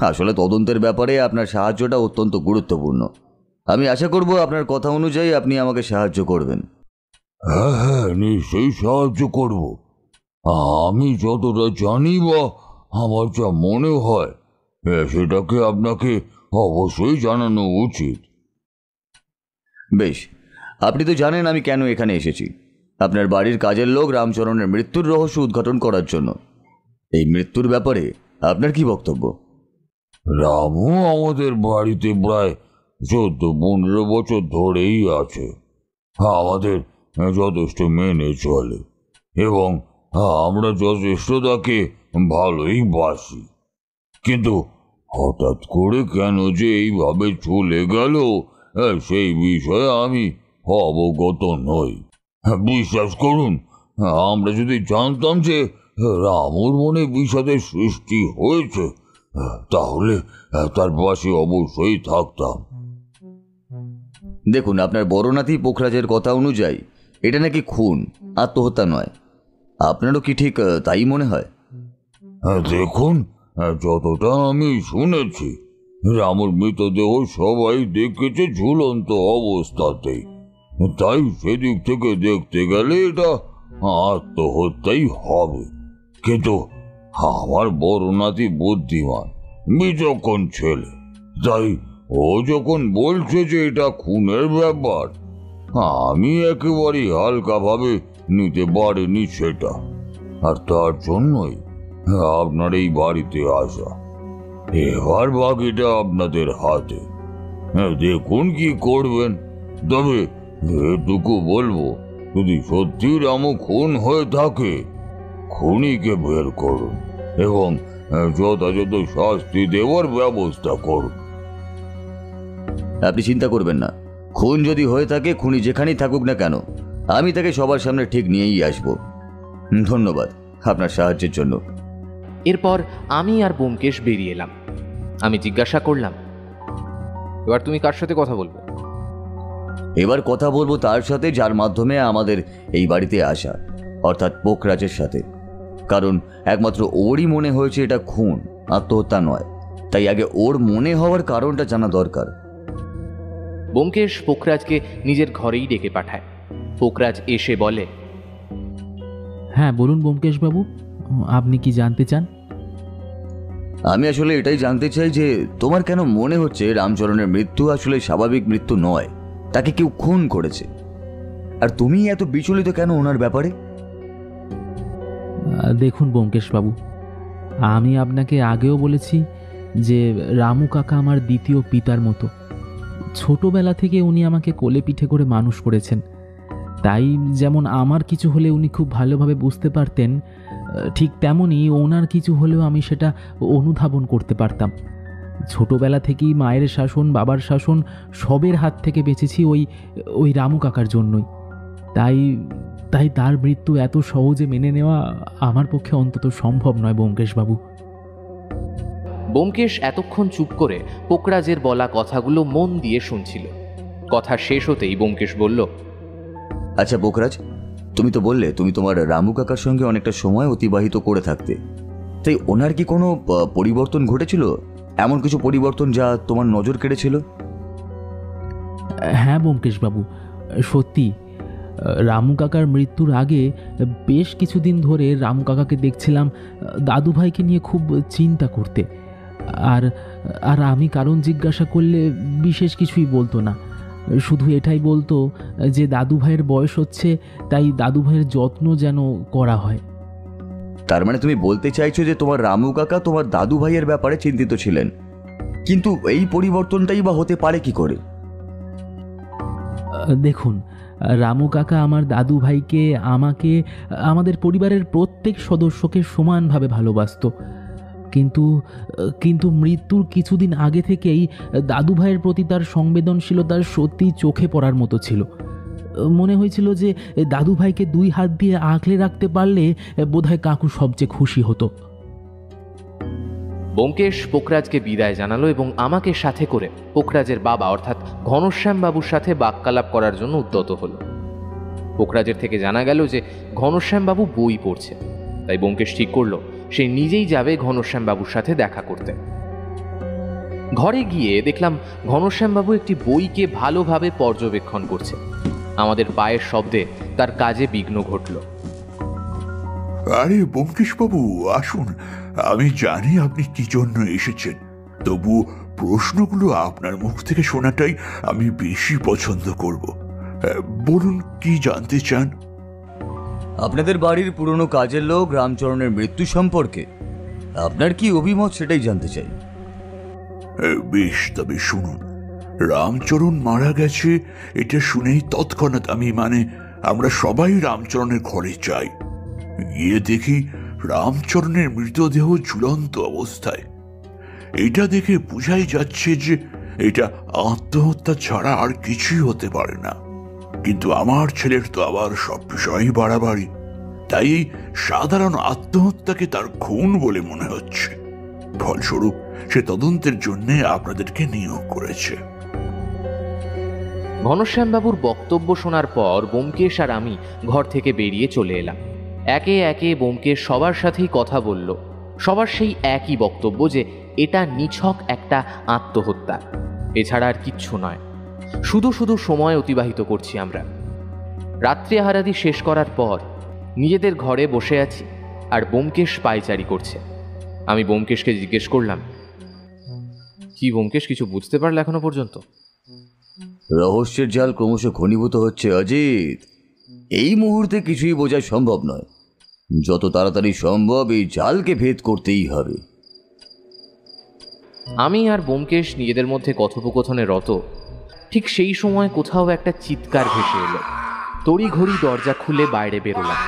আসলে তদন্তের ব্যাপারে আপনার সাহায্যটা অত্যন্ত গুরুত্বপূর্ণ। আমি আশা করব আপনার কথা অনুযায়ী আপনি আমাকে সাহায্য করবেন। হ্যাঁ হ্যাঁ, নিশ্চয়ই সাহায্য করব। আমি যতটা জানি বা আমার যা মনে হয় সেটাকে আপনাকে অবশ্যই জানানো উচিত। বেশ, আপনি তো জানেন আমি কেন এখানে এসেছি। আপনার বাড়ির কাজের লোক রামচরণের মৃত্যুর রহস্য উদ্ঘাটন করার জন্য। এই মৃত্যুর ব্যাপারে আপনার কি বক্তব্য? রামু আমাদের বাড়িতে প্রায় 14-15 বছর ধরেই আছে। আমাদের যথেষ্ট মেনে চলে এবং আমরা যথেষ্ট তাকে ভালোই বাসি। কিন্তু হঠাৎ করে কেন যে এইভাবে চলে গেল সেই বিষয়ে আমি অবগত নই। বিশ্বাস করুন, আমরা যদি জানতাম যে রামুর মনে বিষাদের সৃষ্টি হয়েছে তাহলে তার পাশে অবশ্যই থাকতাম। দেখুন, আপনার বড় নাতি পোখরাজের কথা অনুযায়ী এটা নাকি খুন, আত্মহত্যা নয়। আপনারও কি ঠিক তাই মনে হয়? দেখুন, যতটা আমি শুনেছি রামুর মৃতদেহ সবাই দেখেছে ঝুলন্ত অবস্থাতেই, তাই সেদিক থেকে দেখতে গেলে এটা আত্মহত্যাই হবে। কিন্তু আমার বড় নাতি বুদ্ধিমান, বিচক্ষণ ছেলে, তাই ও যখন বলছে যে এটা খুনের ব্যাপার, আমি একেবারেই হালকাভাবে নিতে পারিনি সেটা। আর তার জন্যই আপনার এই বাড়িতে আসা। এবার বাকিটা আপনাদের হাতে, দেখুন কি করবেন। তবে এটুকু বলবো, যদি সত্যি রামু খুন হয়ে থাকে খুনিকে বের করুন এবং যথাযথ শাস্তি দেওয়ার ব্যবস্থা করুন। আপনি চিন্তা করবেন না, খুন যদি হয়ে থাকে খুনি যেখানেই থাকুক না কেন আমি তাকে সবার সামনে ঠিক নিয়েই আসব। ধন্যবাদ আপনার সাহায্যের জন্য। এরপর আমি আর ব্যোমকেশ বেরিয়ে এলাম। আমি জিজ্ঞাসা করলাম, এবার তুমি কার সাথে কথা বলবে? এবার কথা বলবো তার সাথে যার মাধ্যমে আমাদের এই বাড়িতে আসা, অর্থাৎ পোখরাজের সাথে। কারণ একমাত্র ওরই মনে হয়েছে এটা খুন, আত্মহত্যা নয়। তাই আগে ওর মনে হওয়ার কারণটা জানা দরকার। ব্যোমকেশ পোখরাজকে নিজের ঘরেই ডেকে পাঠায়। পোখরাজ এসে বলে, হ্যাঁ বলুন ব্যোমকেশবাবু, আপনি কি জানতে চান? আমি আসলে এটাই জানতে চাই যে তোমার কেন মনে হচ্ছে রামচরণের মৃত্যু আসলে স্বাভাবিক মৃত্যু নয়, তাকে কেউ খুন করেছে। আর তুমি এত বিচলিত কেন ওনার ব্যাপারে? দেখুন ব্যোমকেশবাবু, আমি আপনাকে আগেও বলেছি যে রামু কাকা আমার দ্বিতীয় পিতার মতো। ছোটবেলা থেকে উনি আমাকে কোলে পিঠে করে মানুষ করেছেন। তাই যেমন আমার কিছু হলে উনি খুব ভালোভাবে বুঝতে পারতেন, ঠিক তেমনই ওনার কিছু হলেও আমি সেটা অনুধাবন করতে পারতাম। ছোটবেলা থেকেই মায়ের শাসন, বাবার শাসন সবের হাত থেকে বেঁচেছি ওই রামু কাকার জন্যই। তাই তার মৃত্যু এত সহজে মেনে নেওয়া আমার পক্ষে অন্তত সম্ভব নয় ব্যোমকেশবাবু। ব্যোমকেশ এতক্ষণ চুপ করে পোখরাজের বলা কথাগুলো মন দিয়ে শুনছিল। কথা শেষ হতেই ব্যোমকেশ বলল, আচ্ছা পোখরাজ, তুমি তো বললে তুমি তোমার রামু কাকার সঙ্গে অনেকটা সময় অতিবাহিত করে থাকতে। তাই ওনার কি কোনো পরিবর্তন ঘটেছিল? এমন কিছু পরিবর্তন যা তোমার নজর কেড়েছিল? হ্যাঁ ব্যোমকেশবাবু, সত্যি রামু কাকার মৃত্যুর আগে বেশ কিছুদিন ধরে রামু কাকাকে দেখছিলাম দাদুভাইকে নিয়ে খুব চিন্তা করতে। আর আমি কারণ জিজ্ঞাসা করলে বিশেষ কিছুই বলতো না, শুধু এটাই বলতো যে দাদুভাইয়ের বয়স হচ্ছে, তাই দাদুভাইয়ের যত্ন যেন করা হয়। তার মানে তুমি বলতে চাইছো যে তোমার রামু কাকা তোমার দাদু ভাইয়ের ব্যাপারে চিন্তিত ছিলেন, কিন্তু এই পরিবর্তনটাই বা হতে পারে কি করে? দেখুন, রামু কাকা আমার দাদু ভাইকে, আমাকে, আমাদের পরিবারের প্রত্যেক সদস্যকে সমানভাবে ভালোবাসতো। কিন্তু মৃত্যুর কিছুদিন আগে থেকেই দাদু ভাইয়ের প্রতি তার সংবেদনশীলতা সত্যিই চোখে পড়ার মতো ছিল। মনে হয়েছিল যে দাদু ভাইকে 2 হাত দিয়ে আঁকলে রাখতে পারলে বোধহয় কাকু সবচেয়ে খুশি হতো। ব্যোমকেশ পোখরাজকে বিদায় জানালো এবং আমাকে সাথে করে পোখরাজের বাবা অর্থাৎ ঘনশ্যাম বাবুর সাথে বাক্যালাপ করার জন্য উদ্যত হলো। পোখরাজের থেকে জানা গেল যে ঘনশ্যাম বাবু বই পড়ছে, তাই ব্যোমকেশ ঠিক করলো সে নিজেই যাবে ঘনশ্যাম বাবুর সাথে দেখা করতে। ঘরে গিয়ে দেখলাম ঘনশ্যাম বাবু একটি বইকে ভালোভাবে পর্যবেক্ষণ করছে। আমাদের পায়ের শব্দে তার কাজে বিঘ্ন ঘটল। আরে ব্যোমকেশ বাবু, আসুন। আমি জানি আপনি কি জন্য এসেছেন, তবু প্রশ্নগুলো আপনার মুখ থেকে শোনাটাই আমি বেশি পছন্দ করব। বলুন, কি জানতে চান? আপনাদের বাড়ির পুরনো কাজের লোক রামচরণের মৃত্যু সম্পর্কে আপনার কি অভিমত সেটাই জানতে চাই। বেশ, তবে শুনুন। রামচরণ মারা গেছে এটা শুনেই তৎক্ষণাৎ আমরা সবাই রামচরণের ঘরে যাই। গিয়ে দেখি রামচরণের মৃতদেহ ঝুলন্ত অবস্থায়। এটা দেখে বোঝাই যাচ্ছে যে এটা আত্মহত্যা ছাড়া আর কিছুই হতে পারে না। কিন্তু আমার ছেলের তো আবার সব বিষয়ই বাড়াবাড়ি, তাই এই সাধারণ আত্মহত্যাকে তার খুন বলে মনে হচ্ছে। ফলস্বরূপ সে তদন্তের জন্য আপনাদেরকে নিয়োগ করেছে। ঘনশ্যামবাবুর বক্তব্য শোনার পর ব্যোমকেশ আর আমি ঘর থেকে বেরিয়ে চলে এলাম। একে একে ব্যোমকেশ সবার সাথেই কথা বলল। সবার সেই একই বক্তব্য যে এটা নিছক একটা আত্মহত্যা, এছাড়া আর কিচ্ছু নয়। শুধু শুধু সময় অতিবাহিত করছি আমরা। রাত্রি আহারাদি শেষ করার পর নিজেদের ঘরে বসে আছি আর ব্যোমকেশ পায়চারি করছে। আমি ব্যোমকেশকে জিজ্ঞেস করলাম, কি ব্যোমকেশ, কিছু বুঝতে পারলে এখনো পর্যন্ত? রহস্যের জাল ক্রমশ ঘনীভূত হচ্ছে অজিত। এই মুহূর্তে কিছুই বোঝা সম্ভব নয়। যত তাড়াতাড়ি সম্ভব এই জালকে ভেদ করতেই হবে। আমি আর ব্যোমকেশ নিজেদের মধ্যে কথোপকথনে রত, ঠিক সেই সময় কোথাও একটা চিৎকার ভেসে এলো। তড়িঘড়ি দরজা খুলে বাইরে বেরোলাম।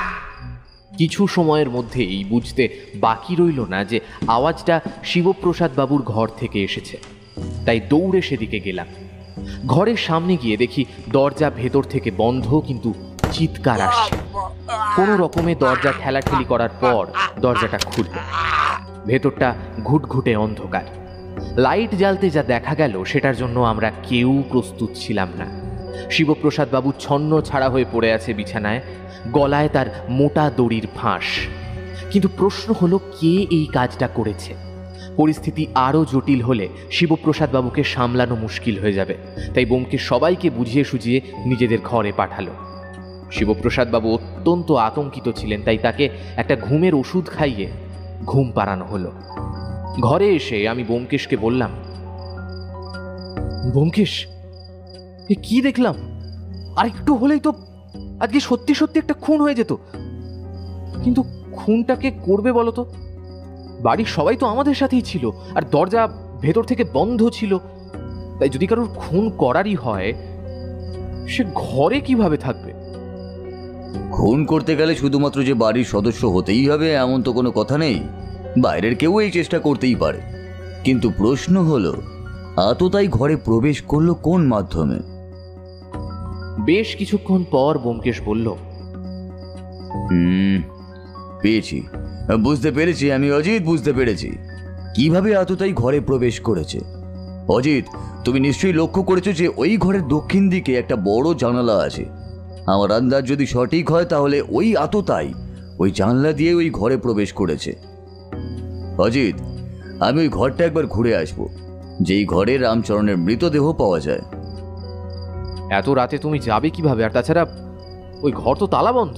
কিছু সময়ের মধ্যেই বুঝতে বাকি রইল না যে আওয়াজটা শিবপ্রসাদ বাবুর ঘর থেকে এসেছে, তাই দৌড়ে সেদিকে গেলাম। ঘরের সামনে গিয়ে দেখি দরজা ভেতর থেকে বন্ধ, কিন্তু চিৎকার আসছে। কোনো রকমে দরজা ঠেলাঠেলি করার পর দরজাটা খুলল। ভেতরটা ঘুটঘুটে অন্ধকার। লাইট জ্বালতে যা দেখা গেল সেটার জন্য আমরা কেউ প্রস্তুত ছিলাম না। শিবপ্রসাদ বাবু ছন্ন ছাড়া হয়ে পড়ে আছে বিছানায়, গলায় তার মোটা দড়ির ফাঁস। কিন্তু প্রশ্ন হলো, কে এই কাজটা করেছে? পরিস্থিতি আরও জটিল হলে শিবপ্রসাদ বাবুকে সামলানো মুশকিল হয়ে যাবে, তাই ব্যোমকেশ সবাইকে বুঝিয়ে সুঝিয়ে নিজেদের ঘরে পাঠালো। শিবপ্রসাদ বাবু অত্যন্ত আতঙ্কিত ছিলেন, তাই তাকে একটা ঘুমের ওষুধ খাইয়ে ঘুম পাড়ানো হলো। ঘরে এসে আমি ব্যোমকেশকে বললাম, ব্যোমকেশ, এ কি দেখলাম? আর একটু হলেই তো আজকে সত্যি সত্যি একটা খুন হয়ে যেত। কিন্তু খুনটাকে করবে বলো তো? বাড়ির সবাই তো আমাদের সাথেই ছিল, আর দরজা ভেতর থেকে বন্ধ ছিল। তাই যদি কারোর খুন করারই হয়, সে ঘরে কিভাবে থাকবে? খুন করতে গেলে শুধুমাত্র যে বাড়ির সদস্য হতেই হবে এমন তো কোনো কথা নেই। বাইরের কেউ এই চেষ্টা করতেই পারে। কিন্তু প্রশ্ন হলো, আততায়ী ঘরে প্রবেশ করলো কোন মাধ্যমে? বেশ কিছুক্ষণ পর ব্যোমকেশ বলল, পেয়েছি, বুঝতে পেরেছি আমি অজিত, বুঝতে পেরেছি কিভাবে আততায়ী ঘরে প্রবেশ করেছে। অজিত, তুমি নিশ্চয়ই লক্ষ্য করেছো যে ওই ঘরের দক্ষিণ দিকে একটা বড় জানালা আছে। আমার আন্দাজ যদি সঠিক হয় তাহলে ওই আততায়ী ওই জানলা দিয়ে ওই ঘরে প্রবেশ করেছে। অজিত, আমি ওই ঘরটা একবার ঘুরে আসবো, যেই ঘরে রামচরণের মৃতদেহ পাওয়া যায়। এত রাতে তুমি যাবে কিভাবে? আর তাছাড়া ওই ঘর তো তালা বন্ধ।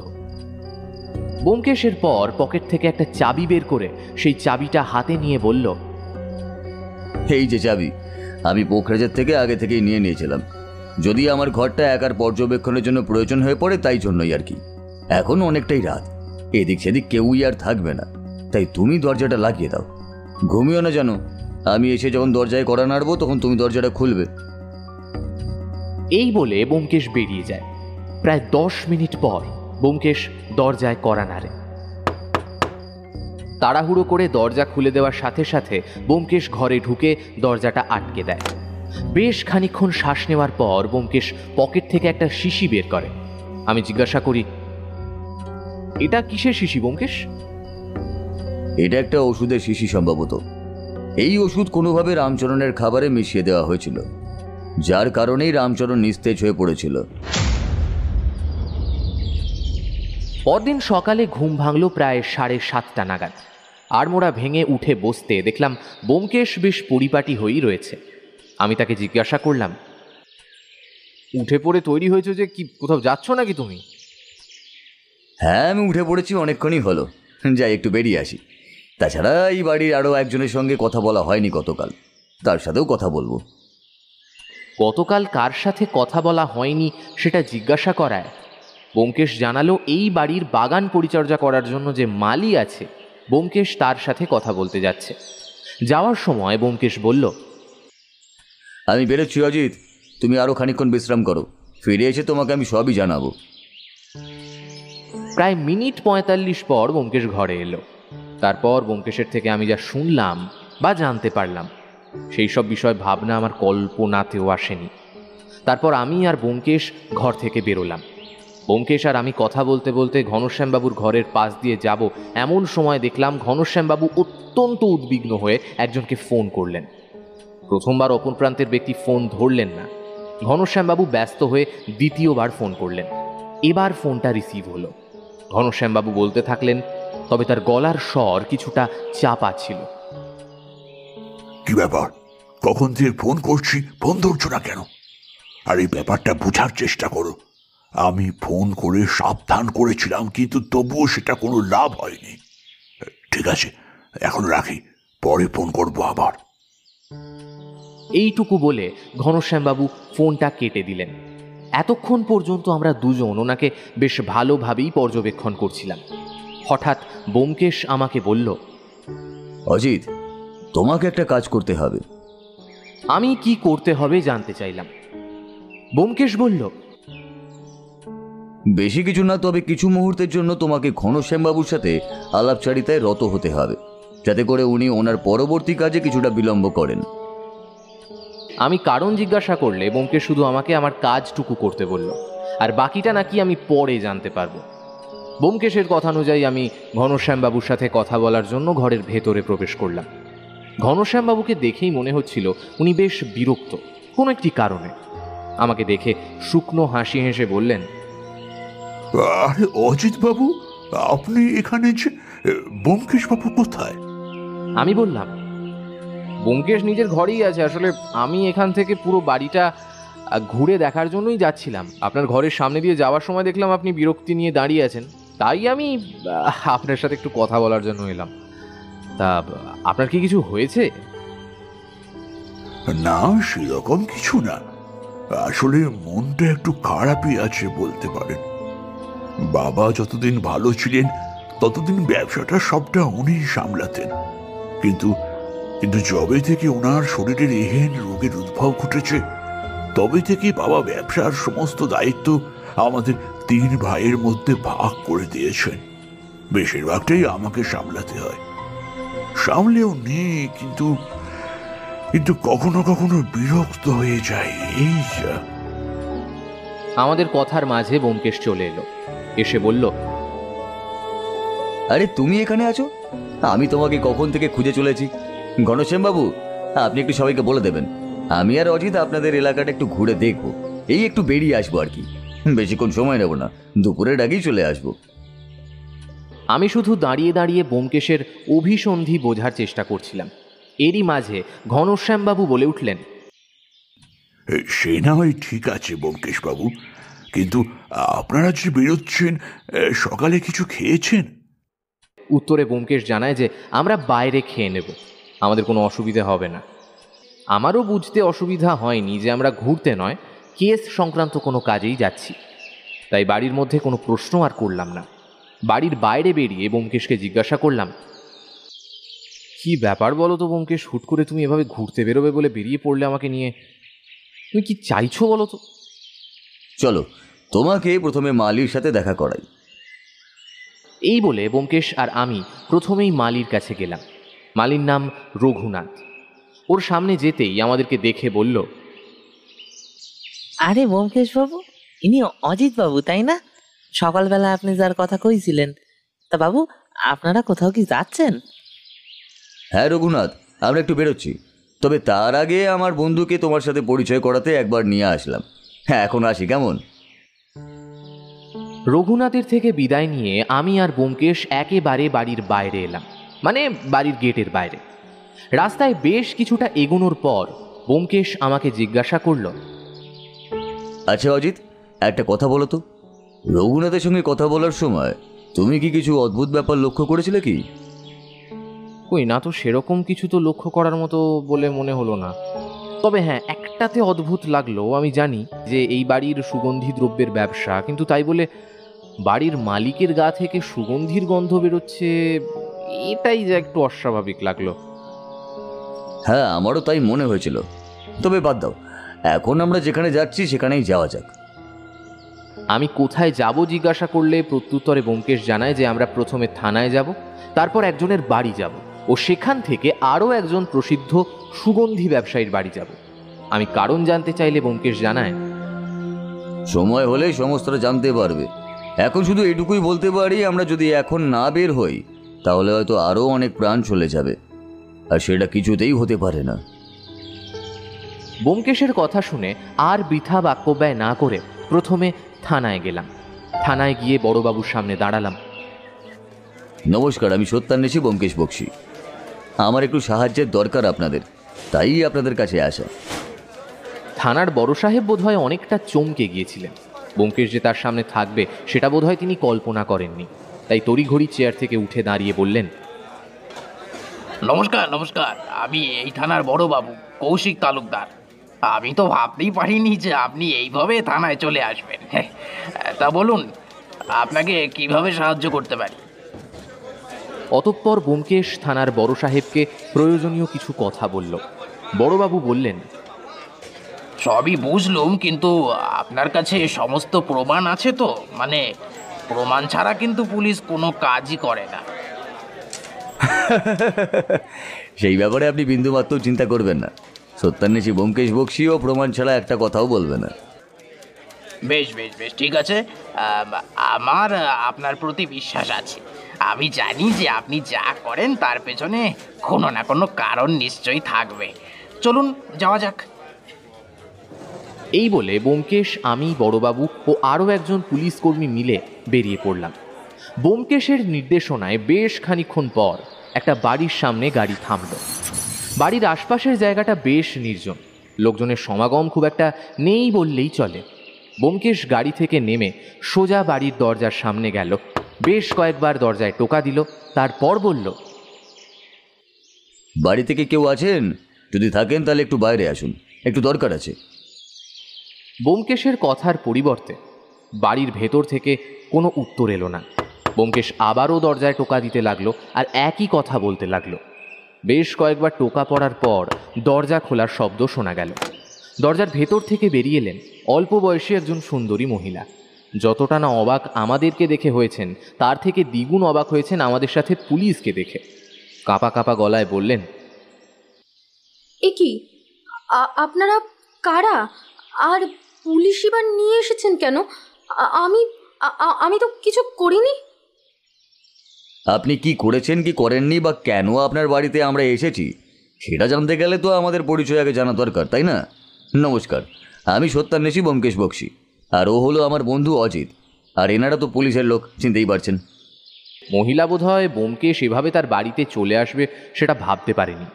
ব্যোমকেশের পর পকেট থেকে একটা চাবি বের করে সেই চাবিটা হাতে নিয়ে বলল, এই যে চাবি, আমি পোখরাজের থেকে আগে থেকেই নিয়ে নিয়েছিলাম। যদি আমার ঘরটা একার পর্যবেক্ষণের জন্য প্রয়োজন হয়ে পড়ে, তাই জন্যই আর কি। এখন অনেকটাই রাত, এদিক সেদিক কেউই আর থাকবে না, তাই তুমি দরজাটা লাগিয়ে দাও। ঘুমিও না জানো, আমি এসে যখন দরজায় কড়া নাড়বো তখন তুমি দরজাটা খুলবে। এই বলে ব্যোমকেশ বেরিয়ে যায়। প্রায় 10 মিনিট পর ব্যোমকেশ দরজায় কড়া নাড়ে। তাড়াহুড়ো করে দরজা খুলে দেওয়ার সাথে সাথে ব্যোমকেশ ঘরে ঢুকে দরজাটা আটকে দেয়। বেশ খানিকক্ষণ শ্বাস নেওয়ার পর ব্যোমকেশ পকেট থেকে একটা শিশি বের করে। আমি জিজ্ঞাসা করি, এটা কিসের শিশি ব্যোমকেশ? এটা একটা ওষুধের শিশি সম্ভবত। এই ওষুধ কোনোভাবে রামচরণের খাবারে মিশিয়ে দেওয়া হয়েছিল, যার কারণেই রামচরণ নিস্তেজ হয়ে পড়েছিল। পরদিন সকালে ঘুম ভাঙল প্রায় 7:30 নাগাদ। আড়মোড়া ভেঙে উঠে বসতে দেখলাম ব্যোমকেশ বেশ পরিপাটি হয়েই রয়েছে। আমি তাকে জিজ্ঞাসা করলাম, উঠে পড়ে তৈরি হয়েছে যে, কি কোথাও যাচ্ছ নাকি তুমি? হ্যাঁ, আমি উঠে পড়েছি, অনেকক্ষণই হলো, যাই একটু বেরিয়ে আসি। তাছাড়া এই বাড়ির আরও একজনের সঙ্গে কথা বলা হয়নি গতকাল, তার সাথেও কথা বলবো। গতকাল কার সাথে কথা বলা হয়নি সেটা জিজ্ঞাসা করায় ব্যোমকেশ জানালো এই বাড়ির বাগান পরিচর্যা করার জন্য যে মালি আছে, ব্যোমকেশ তার সাথে কথা বলতে যাচ্ছে। যাওয়ার সময় ব্যোমকেশ বলল, আমি বেরোচ্ছি অজিত, তুমি আরও খানিকক্ষণ বিশ্রাম করো, ফিরে এসে তোমাকে আমি সবই জানাবো। প্রায় মিনিট 45 পর ব্যোমকেশ ঘরে এলো। তারপর ব্যোমকেশের থেকে আমি যা শুনলাম বা জানতে পারলাম, সেই সব বিষয় ভাবনা আমার কল্পনাতেও আসেনি। তারপর আমি আর ব্যোমকেশ ঘর থেকে বেরোলাম। ব্যোমকেশ আর আমি কথা বলতে বলতে ঘনশ্যামবাবুর ঘরের পাশ দিয়ে যাব, এমন সময় দেখলাম ঘনশ্যামবাবু অত্যন্ত উদ্বিগ্ন হয়ে একজনকে ফোন করলেন। প্রথমবার অপর প্রান্তের ব্যক্তি ফোন ধরলেন না। ঘনশ্যামবাবু ব্যস্ত হয়ে দ্বিতীয়বার ফোন করলেন। এবার ফোনটা রিসিভ হলো। ঘনশ্যামবাবু বলতে থাকলেন, তবে তার গলার স্বর কিছুটা চাপা ছিল। কি ব্যাপার, কখন থেকে ফোন করছি, ফোন ধরছো না কেন? আর এই ব্যাপারটা বোঝার চেষ্টা করো। আমি ফোন করে সাবধান করেছিলাম, কিন্তু তবুও সেটা কোনো লাভ হয়নি। ঠিক আছে, এখন রাখি, পরে ফোন করবো আবার। এইটুকু বলে ঘনশ্যামবাবু ফোনটা কেটে দিলেন। এতক্ষণ পর্যন্ত আমরা দুজন ওনাকে বেশ ভালোভাবেই পর্যবেক্ষণ করছিলাম। হঠাৎ ব্যোমকেশ আমাকে বলল, অজিত, তোমাকে একটা কাজ করতে হবে। আমি কি করতে হবে জানতে চাইলাম। ব্যোমকেশ বলল, বেশি কিছু না, তবে কিছু মুহূর্তের জন্য তোমাকে ঘনশ্যামবাবুর সাথে আলাপচারিতায় রত হতে হবে, যাতে করে উনি ওনার পরবর্তী কাজে কিছুটা বিলম্ব করেন। আমি কারণ জিজ্ঞাসা করলে ব্যোমকেশ শুধু আমাকে আমার কাজটুকু করতে বলল, আর বাকিটা নাকি আমি পরে জানতে পারবো। ব্যোমকেশের কথা অনুযায়ী আমি ঘনশ্যামবাবুর সাথে কথা বলার জন্য ঘরের ভেতরে প্রবেশ করলাম। ঘনশ্যামবাবুকে দেখেই মনে হচ্ছিল উনি বেশ বিরক্ত কোনো একটি কারণে। আমাকে দেখে শুকনো হাসি হেসে বললেন, আরে অজিত বাবু, আপনি এখানে যে, ব্যোমকেশ বাবু কোথায়? আমি বললাম, ব্যোমকেশ নিজের ঘরেই আছে। আসলে আমি এখান থেকে পুরো বাড়িটা ঘুরে দেখার জন্যই যাচ্ছিলাম। আপনার ঘরের সামনে দিয়ে যাওয়ার সময় দেখলাম আপনি বিরক্তি নিয়ে দাঁড়িয়ে আছেন, তাই আমি আপনার সাথে একটু কথা বলার জন্য এলাম। তা আপনার কি কিছু হয়েছে? না, সেরকম কিছু না, আসলে মনটা একটু খারাপই আছে বলতে পারেন। বাবা যতদিন ভালো ছিলেন ততদিন ব্যবসাটা সবটা উনি সামলাতেন, কিন্তু যবে থেকে ওনার শরীরের এহেন রোগের উদ্ভব ঘটেছে, তবে থেকে বাবা ব্যবসার সমস্ত দায়িত্ব আমাদের 3 ভাইয়ের মধ্যে ভাগ করে দিয়েছেন। বেশিরভাগটাই আমাকে সামলাতে হয়। সামলেও নেই, কিন্তু কখনো কখনো বিরক্ত হয়ে যায়, এই যা। আমাদের কথার মাঝে ব্যোমকেশ চলে এলো, এসে বলল, আরে তুমি এখানে আছো? আমি তোমাকে কখন থেকে খুঁজে চলেছি। ঘনশ্যামবাবু, আপনি একটু সবাইকে বলে দেবেন আমি আর অজিত আপনাদের এলাকাটা একটু ঘুরে দেখবো, এই একটু বেরিয়ে আসবো আর কি। বেশিক্ষণ সময় নেব না, দুপুরের আগেই চলে আসবো। আমি শুধু দাঁড়িয়ে দাঁড়িয়ে ব্যোমকেশের অভিসন্ধি বোঝার চেষ্টা করছিলাম। এরই মাঝে ঘনশ্যামবাবু বলে উঠলেন, সে না হয় ঠিক আছে ব্যোমকেশ বাবু, কিন্তু আপনারা যে বেরোচ্ছেন, সকালে কিছু খেয়েছেন? উত্তরে ব্যোমকেশ জানায় যে আমরা বাইরে খেয়ে নেব, আমাদের কোনো অসুবিধা হবে না। আমারও বুঝতে অসুবিধা হয়নি যে আমরা ঘুরতে নয়, কেস সংক্রান্ত কোনো কাজেই যাচ্ছি। তাই বাড়ির মধ্যে কোনো প্রশ্ন আর করলাম না। বাড়ির বাইরে বেরিয়ে ব্যোমকেশকে জিজ্ঞাসা করলাম, কি ব্যাপার বলো তো ব্যোমকেশ, হুট করে তুমি এভাবে ঘুরতে বেরোবে বলে বেরিয়ে পড়লে আমাকে নিয়ে? তুমি কি চাইছো বলো তো? চলো, তোমাকে প্রথমে মালির সাথে দেখা করাই। এই বলে ব্যোমকেশ আর আমি প্রথমেই মালির কাছে গেলাম। মালির নাম রঘুনাথ। ওর সামনে যেতেই আমাদেরকে দেখে বলল, আরে ব্যোমকেশ বাবু, ইনি অজিত বাবু তাই না? সকালবেলা আপনি যার কথা কইছিলেন। তা বাবু, আপনারা কোথাও কি যাচ্ছেন? হ্যাঁ রঘুনাথ, আমরা একটু বেরোচ্ছি, তবে তার আগে আমার বন্ধুকে তোমার সাথে পরিচয় করাতে একবার নিয়ে আসলাম। হ্যাঁ, এখন আসি, কেমন? রঘুনাথের থেকে বিদায় নিয়ে আমি আর ব্যোমকেশ একেবারে বাড়ির বাইরে এলাম, মানে বাড়ির গেটের বাইরে। রাস্তায় বেশ কিছুটা এগোনোর পর ব্যোমকেশ আমাকে জিজ্ঞাসা করল, আচ্ছা অজিত, একটা কথা বলো তো, রঘুনাথের সঙ্গে কথা বলার সময় তুমি কি কিছু অদ্ভুত ব্যাপার লক্ষ্য করেছিলে কি? কই না তো, সেরকম কিছু তো লক্ষ্য করার মতো বলে মনে হলো না। তবে হ্যাঁ, একটাতে অদ্ভুত লাগলো। আমি জানি যে এই বাড়ির সুগন্ধি দ্রব্যের ব্যবসা, কিন্তু তাই বলে বাড়ির মালিকের গা থেকে সুগন্ধির গন্ধ বেরোচ্ছে, এটাই যে একটু অস্বাভাবিক লাগলো। হ্যাঁ, আমারও তাই মনে হয়েছিল। তবে বাদ দাও, এখন আমরা যেখানে যাচ্ছি সেখানেই যাওয়া যাক। আমি কোথায় যাব জিজ্ঞাসা করলে প্রত্যুত্তরে ব্যোমকেশ জানায় যে আমরা প্রথমে থানায় যাব, তারপর একজনের বাড়ি যাব, ও সেখান থেকে আরও একজন প্রসিদ্ধ সুগন্ধি ব্যবসায়ীর বাড়ি যাব। আমি কারণ জানতে চাইলে ব্যোমকেশ জানায়, সময় হলে সমস্তটা জানতে পারবে। এখন শুধু এটুকুই বলতে পারি, আমরা যদি এখন না বের হই তাহলে হয়তো আরও অনেক প্রাণ চলে যাবে, আর সেটা কিছুতেই হতে পারে না। ব্যোমকেশের কথা শুনে আর বৃথা বাক্য ব্যয় না করে প্রথমে থানায় গেলাম। থানায় গিয়ে বড়বাবুর সামনে দাঁড়ালাম। নমস্কার, আমি সত্যান্বেষী ব্যোমকেশ বক্সী। আমার একটু সাহায্যের দরকার আপনাদের, তাই আপনাদের কাছে আসা। থানার বড় সাহেব বোধহয় অনেকটা চমকে গিয়েছিলেন। ব্যোমকেশ যে তার সামনে থাকবে সেটা বোধহয় তিনি কল্পনা করেননি, তাই তড়িঘড়ি চেয়ার থেকে উঠে দাঁড়িয়ে বললেন, নমস্কার নমস্কার, আমি এই থানার বড় বাবু কৌশিক তালুকদার। আমি তো ভাবতেই পারিনি যে আপনি এইভাবে থানায় চলে আসবেন। তা বলুন, আপনাকে কিভাবে সাহায্য করতে পারি? অতঃপর ব্যোমকেশ থানার বড় সাহেবকে প্রয়োজনীয় কিছু কথা বলল। বড়বাবু বললেন, সবই বুঝলুম, কিন্তু আপনার কাছে সমস্ত প্রমাণ আছে তো? মানে প্রমাণ ছাড়া কিন্তু পুলিশ কোনো কাজই করে না। সেই ব্যাপারে আপনি বিন্দুমাত্র চিন্তা করবেন না। সত্যান্বেষী ব্যোমকেশ বক্সীও প্রমাণ ছাড়া একটা কথাও বলবে না। বেশ বেশ বেশ, ঠিক আছে। আমার আপনার প্রতি বিশ্বাস আছে। আমি জানি যে আপনি যা করেন তার পেছনে কোনো না কোনো কারণ নিশ্চয়ই থাকবে। চলুন যাওয়া যাক। এই বলে ব্যোমকেশ, আমি, বড়বাবু ও আরও একজন পুলিশ কর্মী মিলে বেরিয়ে পড়লাম। ব্যোমকেশের নির্দেশনায় বেশ খানিকক্ষণ পর একটা বাড়ির সামনে গাড়ি থামল। বাড়ির আশপাশের জায়গাটা বেশ নির্জন, লোকজনের সমাগম খুব একটা নেই বললেই চলে। ব্যোমকেশ গাড়ি থেকে নেমে সোজা বাড়ির দরজার সামনে গেল, বেশ কয়েকবার দরজায় টোকা দিল, তারপর বলল, বাড়ি থেকে কেউ আছেন? যদি থাকেন তাহলে একটু বাইরে আসুন, একটু দরকার আছে। ব্যোমকেশের কথার পরিবর্তে বাড়ির ভেতর থেকে কোনো উত্তর এলো না। ব্যোমকেশ আবারও দরজায় টোকা দিতে লাগলো আর একই কথা বলতে লাগলো। বেশ কয়েকবার টোকা পড়ার পর দরজা খোলার শব্দ শোনা গেল। দরজার ভেতর থেকে বেরিয়ে এলেন অল্প বয়সী একজন সুন্দরী মহিলা। যতটা না অবাক আমাদেরকে দেখে হয়েছেন, তার থেকে দ্বিগুণ অবাক হয়েছেন আমাদের সাথে পুলিশকে দেখে। কাঁপা কাঁপা গলায় বললেন, এ কি, আপনারা কারা? আর পুলিশ এবার নিয়ে এসেছেন কেন? আমি আমি তো কিছু করিনি। আপনি কি করেছেন কি করেননি, বা কেন আপনার বাড়িতে আমরা এসেছি সেটা জানতে গেলে তো আমাদের পরিচয় আগে জানা দরকার, তাই না? নমস্কার, আমি সত্যান্বেষী ব্যোমকেশ বক্সী, আর ও হলো আমার বন্ধু অজিত। আর এনারা তো পুলিশের লোক, চিনতেই পারছেন। মহিলা বোধহয় ব্যোমকেশ এভাবে তার বাড়িতে চলে আসবে সেটা ভাবতে পারেনি।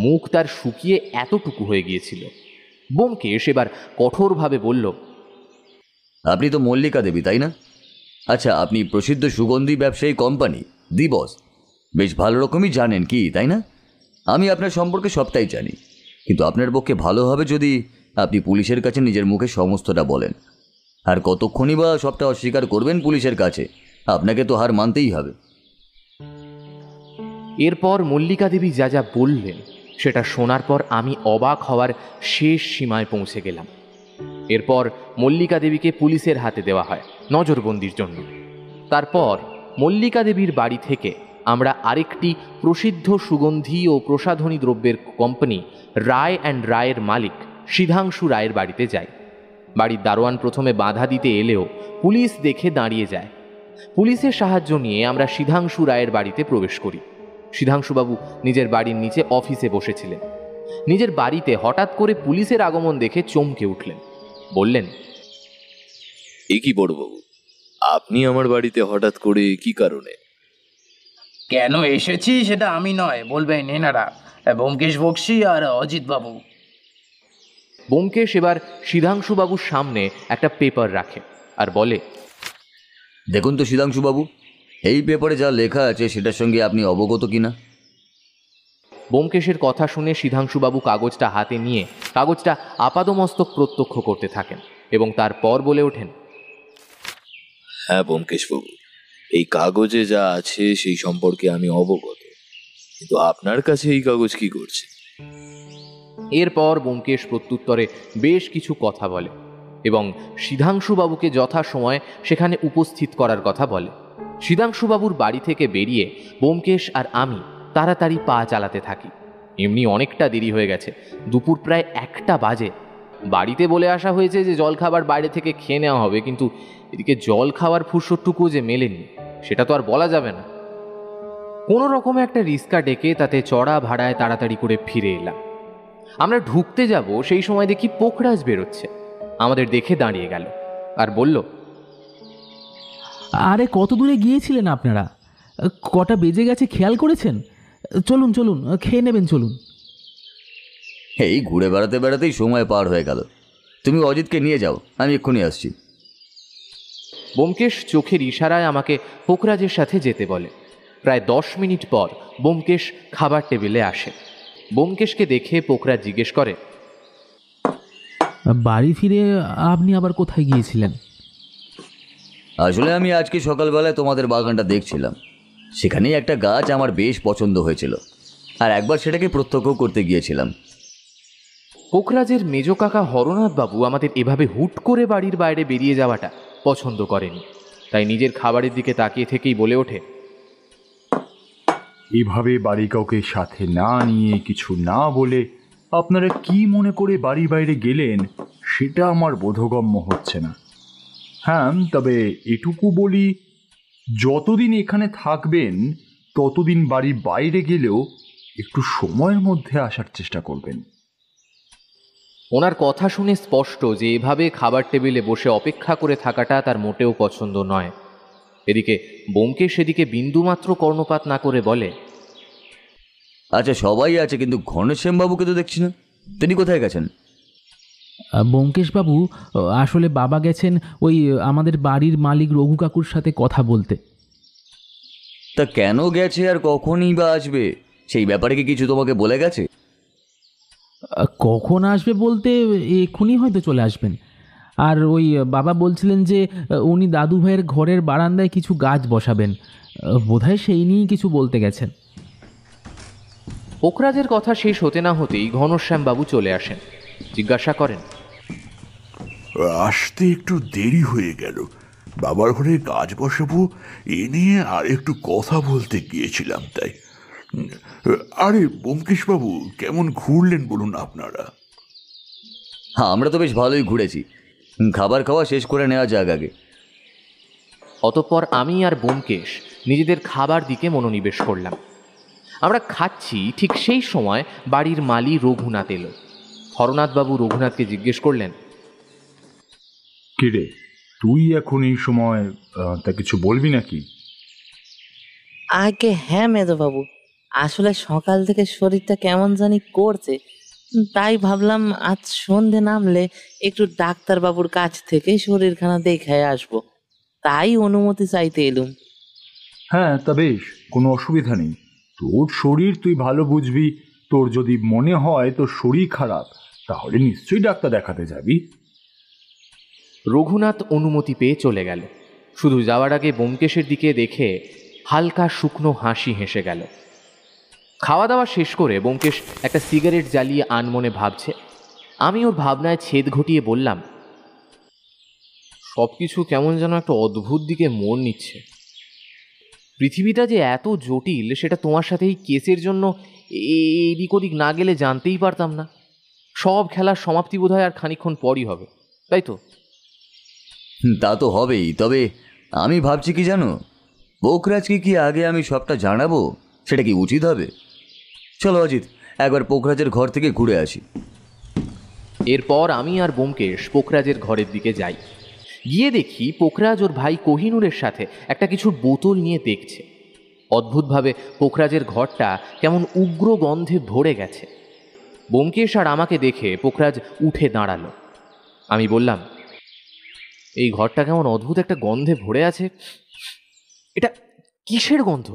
মুখ তার শুকিয়ে এতটুকু হয়ে গিয়েছিল। ব্যোমকেশ এবার কঠোরভাবে বলল, আপনি তো মল্লিকা দেবী, তাই না? আচ্ছা, আপনি প্রসিদ্ধ সুগন্ধি ব্যবসায়ী কোম্পানি দি বস বেশ ভালো রকমই জানেন কি, তাই না? আমি আপনার সম্পর্কে সবটাই জানি, কিন্তু আপনার পক্ষে ভালো হবে যদি আপনি পুলিশের কাছে নিজের মুখে সমস্তটা বলেন। আর কতক্ষণই বা সবটা অস্বীকার করবেন পুলিশের কাছে? আপনাকে তো হার মানতেই হবে। এরপর মল্লিকা দেবী যা যা বললেন সেটা শোনার পর আমি অবাক হওয়ার শেষ সীমায় পৌঁছে গেলাম। এরপর মল্লিকা দেবীকে পুলিশের হাতে দেওয়া হয় নজরবন্দির জন্য। তারপর মল্লিকা দেবীর বাড়ি থেকে আমরা আরেকটি প্রসিদ্ধ সুগন্ধি ও প্রসাধনী দ্রব্যের কোম্পানি রায় অ্যান্ড রায়ের মালিক সিধাংশু রায়ের বাড়িতে যাই। বাড়ির দারোয়ান প্রথমে বাধা দিতে এলেও পুলিশ দেখে দাঁড়িয়ে যায়। পুলিশের সাহায্য নিয়ে আমরা সিধাংশু রায়ের বাড়িতে প্রবেশ করি। সিধাংশুবাবু নিজের বাড়ির নিচে অফিসে বসেছিলেন। নিজের বাড়িতে হঠাৎ করে পুলিশের আগমন দেখে চমকে উঠলেন। বললেন, এ কি বড়বাবু, আপনি আমার বাড়িতে হঠাৎ করে কি কারণে? কেন এসেছি সেটা আমি নয়, বলবেন এনারা, ব্যোমকেশ বক্সী আর অজিত বাবু। ব্যোমকেশ এবার সিধাংশুবাবুর সামনে একটা পেপার রাখে আর বলে, দেখুন তো সিধাংশুবাবু, এই পেপারে যা লেখা আছে সেটার সঙ্গে আপনি অবগত কিনা? ব্যোমকেশের কথা শুনে সিধাংশুবাবু কাগজটা হাতে নিয়ে কাগজটা আপাদমস্তক প্রত্যক্ষ করতে থাকেন এবং তারপর বলে ওঠেন, হ্যাঁ ব্যোমকেশবাবু, এই কাগজে যা আছে সেই সম্পর্কে আমি অবগত, কিন্তু আপনার কাছে এই কাগজ কি করছে? এরপর ব্যোমকেশ প্রত্যুত্তরে বেশ কিছু কথা বলে এবং সিধাংশুবাবুকে যথাসময়ে সেখানে উপস্থিত করার কথা বলে। সিধাংশুবাবুর বাড়ি থেকে বেরিয়ে ব্যোমকেশ আর আমি তাড়াতাড়ি পা চালাতে থাকি। এমনি অনেকটা দেরি হয়ে গেছে, দুপুর প্রায় 1টা বাজে। বাড়িতে বলে আসা হয়েছে যে জলখাবার বাইরে থেকে খেয়ে নেওয়া হবে, কিন্তু এদিকে জল খাওয়ার ফুরসতটুকু যে মেলেনি সেটা তো আর বলা যাবে না। কোনো রকমে একটা রিক্সা ডেকে তাতে চড়া ভাড়ায় তাড়াতাড়ি করে ফিরে এলাম। আমরা ঢুকতে যাব সেই সময় দেখি পোখরাজ বেরোচ্ছে, আমাদের দেখে দাঁড়িয়ে গেল আর বলল, আরে কত দূরে গিয়েছিলেন আপনারা? কটা বেজে গেছে খেয়াল করেছেন? চলুন চলুন, খেয়ে নেবেন, চলুন। এই ঘুরে বেড়াতে বেড়াতেই সময় পার হয়ে গেল। তুমি অজিতকে নিয়ে যাও, আমি এক্ষুনি আসছি। ব্যোমকেশ চোখের ইশারায় আমাকে পোখরাজের সাথে যেতে বলে। প্রায় 10 মিনিট পর ব্যোমকেশ খাবার টেবিলে আসে। ব্যোমকেশকে দেখে পোখরাজ জিজ্ঞেস করে, বাড়ি ফিরে আপনি আবার কোথায় গিয়েছিলেন? আসলে আমি আজকে সকালবেলায় তোমাদের বাগানটা দেখছিলাম, সেখানেই একটা গাছ আমার বেশ পছন্দ হয়েছিল, আর একবার সেটাকে প্রত্যক্ষ করতে গিয়েছিলাম। পোখরাজের মেজ কাকা হরনাথ বাবু আমাদের এভাবে হুট করে বাড়ির বাইরে বেরিয়ে যাওয়াটা পছন্দ করেনি, তাই নিজের খাবারের দিকে তাকিয়ে থেকেই বলে ওঠে, এভাবে বাড়ি কাউকে সাথে না নিয়ে, কিছু না বলে আপনারা কি মনে করে বাড়ি বাইরে গেলেন সেটা আমার বোধগম্য হচ্ছে না। হ্যাঁ, তবে এটুকু বলি, যতদিন এখানে থাকবেন ততদিন বাড়ি বাইরে গেলেও একটু সময়ের মধ্যে আসার চেষ্টা করবেন। ওনার কথা শুনে স্পষ্ট যে এভাবে খাবার টেবিলে বসে অপেক্ষা করে থাকাটা তার মোটেও পছন্দ নয়। এদিকে ব্যোমকেশ সেদিকে বিন্দুমাত্র কর্ণপাত না করে বলে, আচ্ছা সবাই আছে, কিন্তু ঘনশ্যামবাবুকে তো দেখছি না, তিনি কোথায় গেছেন? ব্যোমকেশবাবু, আসলে বাবা গেছেন ওই আমাদের বাড়ির মালিক রঘু কাকুর সাথে কথা বলতে। তা কেন গেছে আর কখনই বা আসবে, সেই ব্যাপারে কি কিছু তোমাকে বলে গেছে? কখন আসবে বলতে এক্ষুনি হয়তো চলে আসবেন। আর ওই বাবা বলছিলেন যে উনি দাদু ভাইয়ের ঘরের বারান্দায় কিছু গাছ বসাবেন, বোধহয় সেই নিয়েই কিছু বলতে গেছেন। পোখরাজের কথা শেষ হতে না হতেই ঘনশ্যামবাবু চলে আসেন। জিজ্ঞাসা করেন, আসতে একটু দেরি হয়ে গেল, বাবার ঘরে কাজ বসাবো এ নিয়ে আর একটু কথা বলতে গিয়েছিলাম তাই। আরে ব্যোমকেশ বাবু, কেমন ঘুরলেন বলুন আপনারা? হ্যাঁ, আমরা তো বেশ ভালোই ঘুরেছি, খাবার খাওয়া শেষ করে নেওয়া যাক আগে। অতঃপর আমি আর ব্যোমকেশ নিজেদের খাবার দিকে মনোনিবেশ করলাম। আমরা খাচ্ছি, ঠিক সেই সময় বাড়ির মালি রঘুনাথ এলো। হরনাথবাবু রঘুনাথকে জিজ্ঞেস করলেন, কিরে, তুই এখন এই সময় তা কিছু বলবি নাকি? আগে হ্যাঁ মেজবাবু, আসলে সকাল থেকে শরীরটা কেমন জানি করছে, তাই ভাবলাম আজ সন্ধে নামলে একটু ডাক্তারবাবুর কাছ থেকে শরীরখানা দেখায় আসবো, তাই অনুমতি চাইতে এলুম। হ্যাঁ, তা বেশ, কোনো অসুবিধা নেই। তোর শরীর তুই ভালো বুঝবি। তোর যদি মনে হয় তোর শরীর খারাপ, তাহলে নিশ্চয়ই ডাক্তার দেখাতে যাবি। রঘুনাথ অনুমতি পেয়ে চলে গেল। শুধু যাওয়ার আগে ব্যোমকেশের দিকে দেখে হালকা শুকনো হাসি হেসে গেল। খাওয়া দাওয়া শেষ করে ব্যোমকেশ একটা সিগারেট জ্বালিয়ে আনমনে ভাবছে। আমি ওর ভাবনায় ছেদ ঘটিয়ে বললাম, সব কিছু কেমন যেন একটা অদ্ভুত দিকে মোড় নিচ্ছে। পৃথিবীটা যে এত জটিল সেটা তোমার সাথে এই কেসের জন্য এদিক ওদিক না গেলে জানতেই পারতাম না। সব খেলার সমাপ্তি বোধহয় আর খানিকক্ষণ পরই হবে, তাই তো? তা তো হবেই, তবে আমি ভাবছি কি জানো, পোখরাজকে কি আগে আমি সবটা জানাবো, সেটা কি উচিত হবে? চলো অজিত, একবার পোখরাজের ঘর থেকে ঘুরে আসি। এরপর আমি আর ব্যোমকেশ পোখরাজের ঘরের দিকে যাই। গিয়ে দেখি পোখরাজ ওর ভাই কোহিনূরের সাথে একটা কিছুর বোতল নিয়ে দেখছে। অদ্ভুতভাবে পোখরাজের ঘরটা কেমন উগ্র গন্ধে ভরে গেছে। ব্যোমকেশ আর আমাকে দেখে পোখরাজ উঠে দাঁড়ালো। আমি বললাম, এই ঘরটা কেমন অদ্ভুত একটা গন্ধে ভরে আছে, এটা কিসের গন্ধ?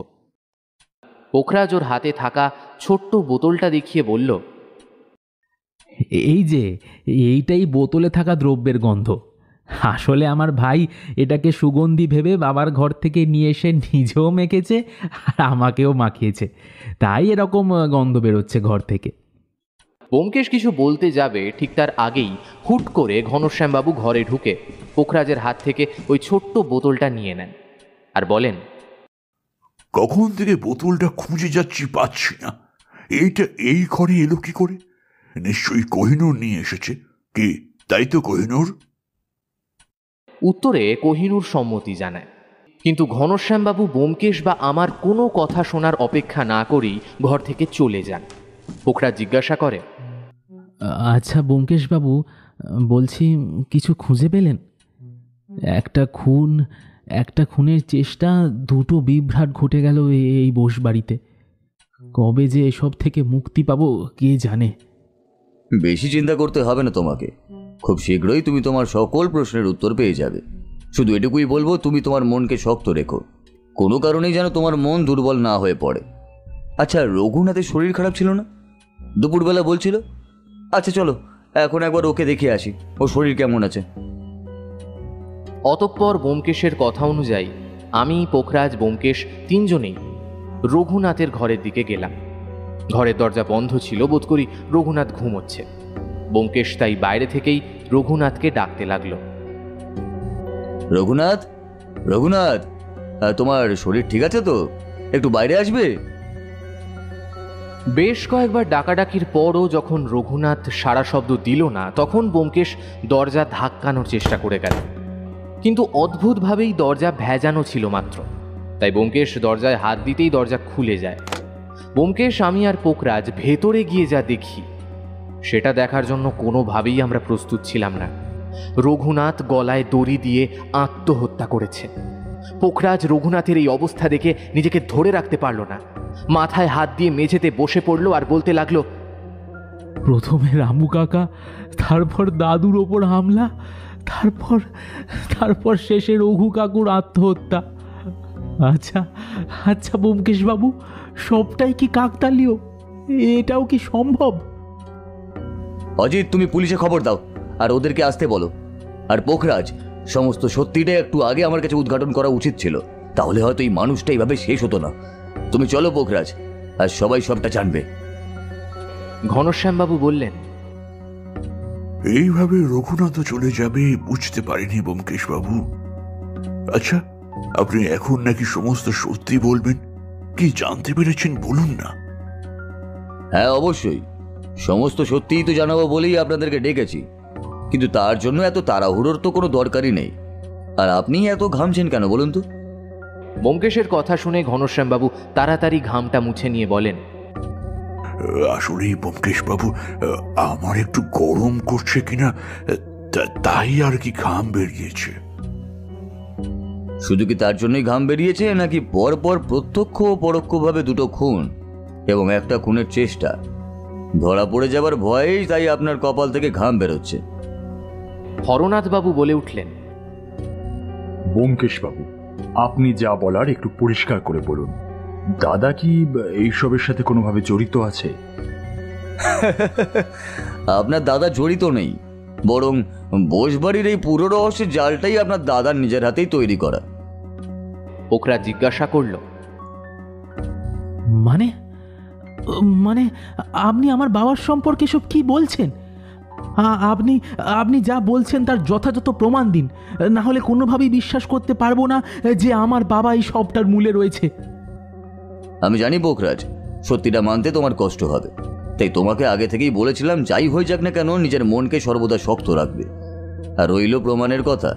পোখরাজ ওর হাতে থাকা ছোট্ট বোতলটা দেখিয়ে বলল, এই যে এইটাই বোতলে থাকা দ্রব্যের গন্ধ। আসলে আমার ভাই এটাকে সুগন্ধি ভেবে বাবার ঘর থেকে নিয়ে এসে নিজেও মেখেছে আর আমাকেও মাখিয়েছে, তাই এরকম গন্ধ বেরোচ্ছে ঘর থেকে। ব্যোমকেশ কিছু বলতে যাবে, ঠিক তার আগেই হুট করে ঘনশ্যামবাবু ঘরে ঢুকে পোখরাজের হাত থেকে ওই ছোট্ট বোতলটা নিয়ে নেন আর বলেন, কখন থেকে বোতলটা খুঁজে যাচ্ছি, পাচ্ছি না। এইটা এই ঘরে এলো কি করে? নিশ্চয়ই কোহিনূর নিয়ে এসেছে। কি তাই তো কোহিনূর? উত্তরে কোহিনূর সম্মতি জানায়, কিন্তু ঘনশ্যামবাবু ব্যোমকেশ বা আমার কোনো কথা শোনার অপেক্ষা না করেই ঘর থেকে চলে যান। পোখরাজ জিজ্ঞাসা করে, আচ্ছা ব্যোমকেশবাবু, বলছি কিছু খুঁজে পেলেন? একটা খুনের চেষ্টা, দুটো বিভ্রাট ঘটে গেল এই বসবাড়িতে। কবে যে এসব থেকে মুক্তি পাবো কে জানে। বেশি চিন্তা করতে হবে না তোমাকে, খুব শীঘ্রই তুমি তোমার সকল প্রশ্নের উত্তর পেয়ে যাবে। শুধু এটুকুই বলবো, তুমি তোমার মনকে শক্ত রেখো, কোনো কারণেই যেন তোমার মন দুর্বল না হয়ে পড়ে। আচ্ছা, রঘুনাথের শরীর খারাপ ছিল না? দুপুরবেলা বলছিল। আচ্ছা চলো এখন একবার ওকে দেখে আসি, ও শরীর কেমন আছে। অতঃপর ব্যোমকেশের কথা অনুযায়ী আমি, পোখরাজ, ব্যোমকেশ তিনজনেই রঘুনাথের ঘরের দিকে গেলাম। ঘরের দরজা বন্ধ ছিল, বোধ করি রঘুনাথ ঘুমোচ্ছে। ব্যোমকেশ তাই বাইরে থেকেই রঘুনাথকে ডাকতে লাগলো, রঘুনাথ, রঘুনাথ, তোমার শরীর ঠিক আছে তো? একটু বাইরে আসবে? বেশ কয়েকবার ডাকাডাকির পরও যখন রঘুনাথ সাড়া শব্দ দিল না, তখন ব্যোমকেশ দরজা ধাক্কানোর চেষ্টা করে গেল, কিন্তু অদ্ভুতভাবেই দরজা ভেজানো ছিল মাত্র। তাই ব্যোমকেশ দরজায় হাত দিতেই দরজা খুলে যায়। ব্যোমকেশ, আমি আর পোখরাজ ভেতরে গিয়ে যা দেখি, সেটা দেখার জন্য কোনোভাবেই আমরা প্রস্তুত ছিলাম না। রঘুনাথ গলায় দড়ি দিয়ে আত্মহত্যা করেছে। পোখরাজ রঘুনাথের এই অবস্থা দেখে নিজেকে ধরে রাখতে পারল না, মাথায় হাত দিয়ে মেঝেতে বসে পড়ল আর বলতে লাগলো, প্রথমে রামু কাকা, তারপর দাদুর ওপর হামলা, তারপর শেষে রঘু কাকুর আত্মহত্যা। আচ্ছা আচ্ছা ব্যোমকেশবাবু, সবটাই কি কাকতালীয়? এটাও কি সম্ভব? অজিত, তুমি পুলিশে খবর দাও আর ওদেরকে আসতে বলো। আর পোখরাজ, সমস্ত সত্যিটাই একটু আগে আমার কাছে উদ্ঘাটন করা উচিত ছিল, তাহলে হয়তো এই মানুষটা এইভাবে শেষ হতো না। তুমি চলো পোখরাজ, আর সবাই সবটা জানবে। ঘনশ্যামবাবু বললেন, এইভাবে রঘুনাথও চলে যাবে বুঝতে পারিনি ব্যোমকেশ বাবু। আচ্ছা, আপনি এখন নাকি সমস্ত সত্যি বলবেন? কি জানতে পেরেছেন বলুন না। হ্যাঁ অবশ্যই, সমস্ত সত্যিই তো জানাবো বলেই আপনাদেরকে ডেকেছি, কিন্তু তার জন্য এত তাড়াহুড়োর তো কোনো দরকারই নেই। আর আপনি এত ঘামছেন কেন বলুন তো? ব্যোমকেশের কথা শুনে ঘনশ্যামবাবু তাড়াতাড়ি ঘামটা মুছে নিয়ে বলেন, আসলেই ব্যোমকেশ বাবু, আমার একটু গরম করছে কিনা, তাই আর কি ঘাম বেরিয়েছে। শুধু কি তার জন্যই ঘাম বেরিয়েছে, নাকি পরপর প্রত্যক্ষ ও পরোক্ষভাবে দুটো খুন এবং একটা খুনের চেষ্টা, ধরা পড়ে যাবার ভয়েই তাই আপনার কপাল থেকে ঘাম বেরোচ্ছে? হরনাথবাবু বলে উঠলেন, ব্যোমকেশ বাবু, আপনি যা বলার একটু পরিষ্কার করে বলুন। দাদা কি এইসবের সাথে কোনোভাবে জড়িত আছে? আপনার দাদা জড়িত নেই, বরং বসবাড়ির এই পুরো রহস্যের জালটাই আপনার দাদার নিজের হাতেই তৈরি করা। পোখরাজ জিজ্ঞাসা করল, মানে মানে আপনি আমার বাবার সম্পর্কে সব কি বলছেন? আপনি যা বলছেন তার যথাযথ প্রমাণ দিন, না হলে কোনোভাবেই বিশ্বাস করতে পারবো না যে আমার বাবা এই সবটার মূলে রয়েছে। আমি জানি পোখরাজ, সত্যিটা মানতে তোমার কষ্ট হবে, তাই তোমাকে আগে থেকেই বলেছিলাম যাই হয়ে যাক না কেন নিজের মনকে সর্বদা শক্ত রাখবে। আর রইল প্রমাণের কথা,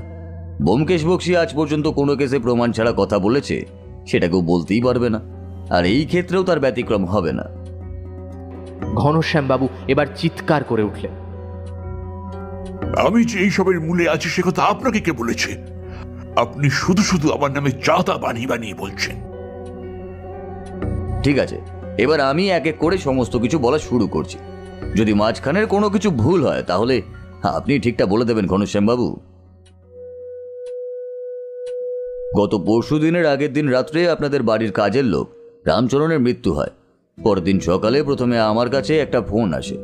ব্যোমকেশ বক্সী আজ পর্যন্ত কোনো কেসে প্রমাণ ছাড়া কথা বলেছে সেটা কেউ বলতেই পারবে না। আর এই ক্ষেত্রেও তার ব্যতিক্রম হবে না। ঘনশ্যামবাবু এবার চিৎকার করে উঠলেন। আমি যে এইসবের মূলে আছি সে কথা আপনাকে কে বলেছে? আপনি শুধু শুধু আমার নামে চাঁদা বানিয়ে বানিয়ে বলছেন। ঠিক আছে, এবার আমি এক এক করে সমস্ত কিছু বলা শুরু করছি। যদি মাঝখানের কোনো কিছু ভুল হয় তাহলে আপনি ঠিকটা বলে দেবেন ঘনশ্যামবাবু। গত পরশু দিনের আগের দিন রাত্রে আপনাদের বাড়ির কাজের লোক রামচরণের মৃত্যু হয়। পরদিন সকালে প্রথমে আমার কাছে একটা ফোন আসে।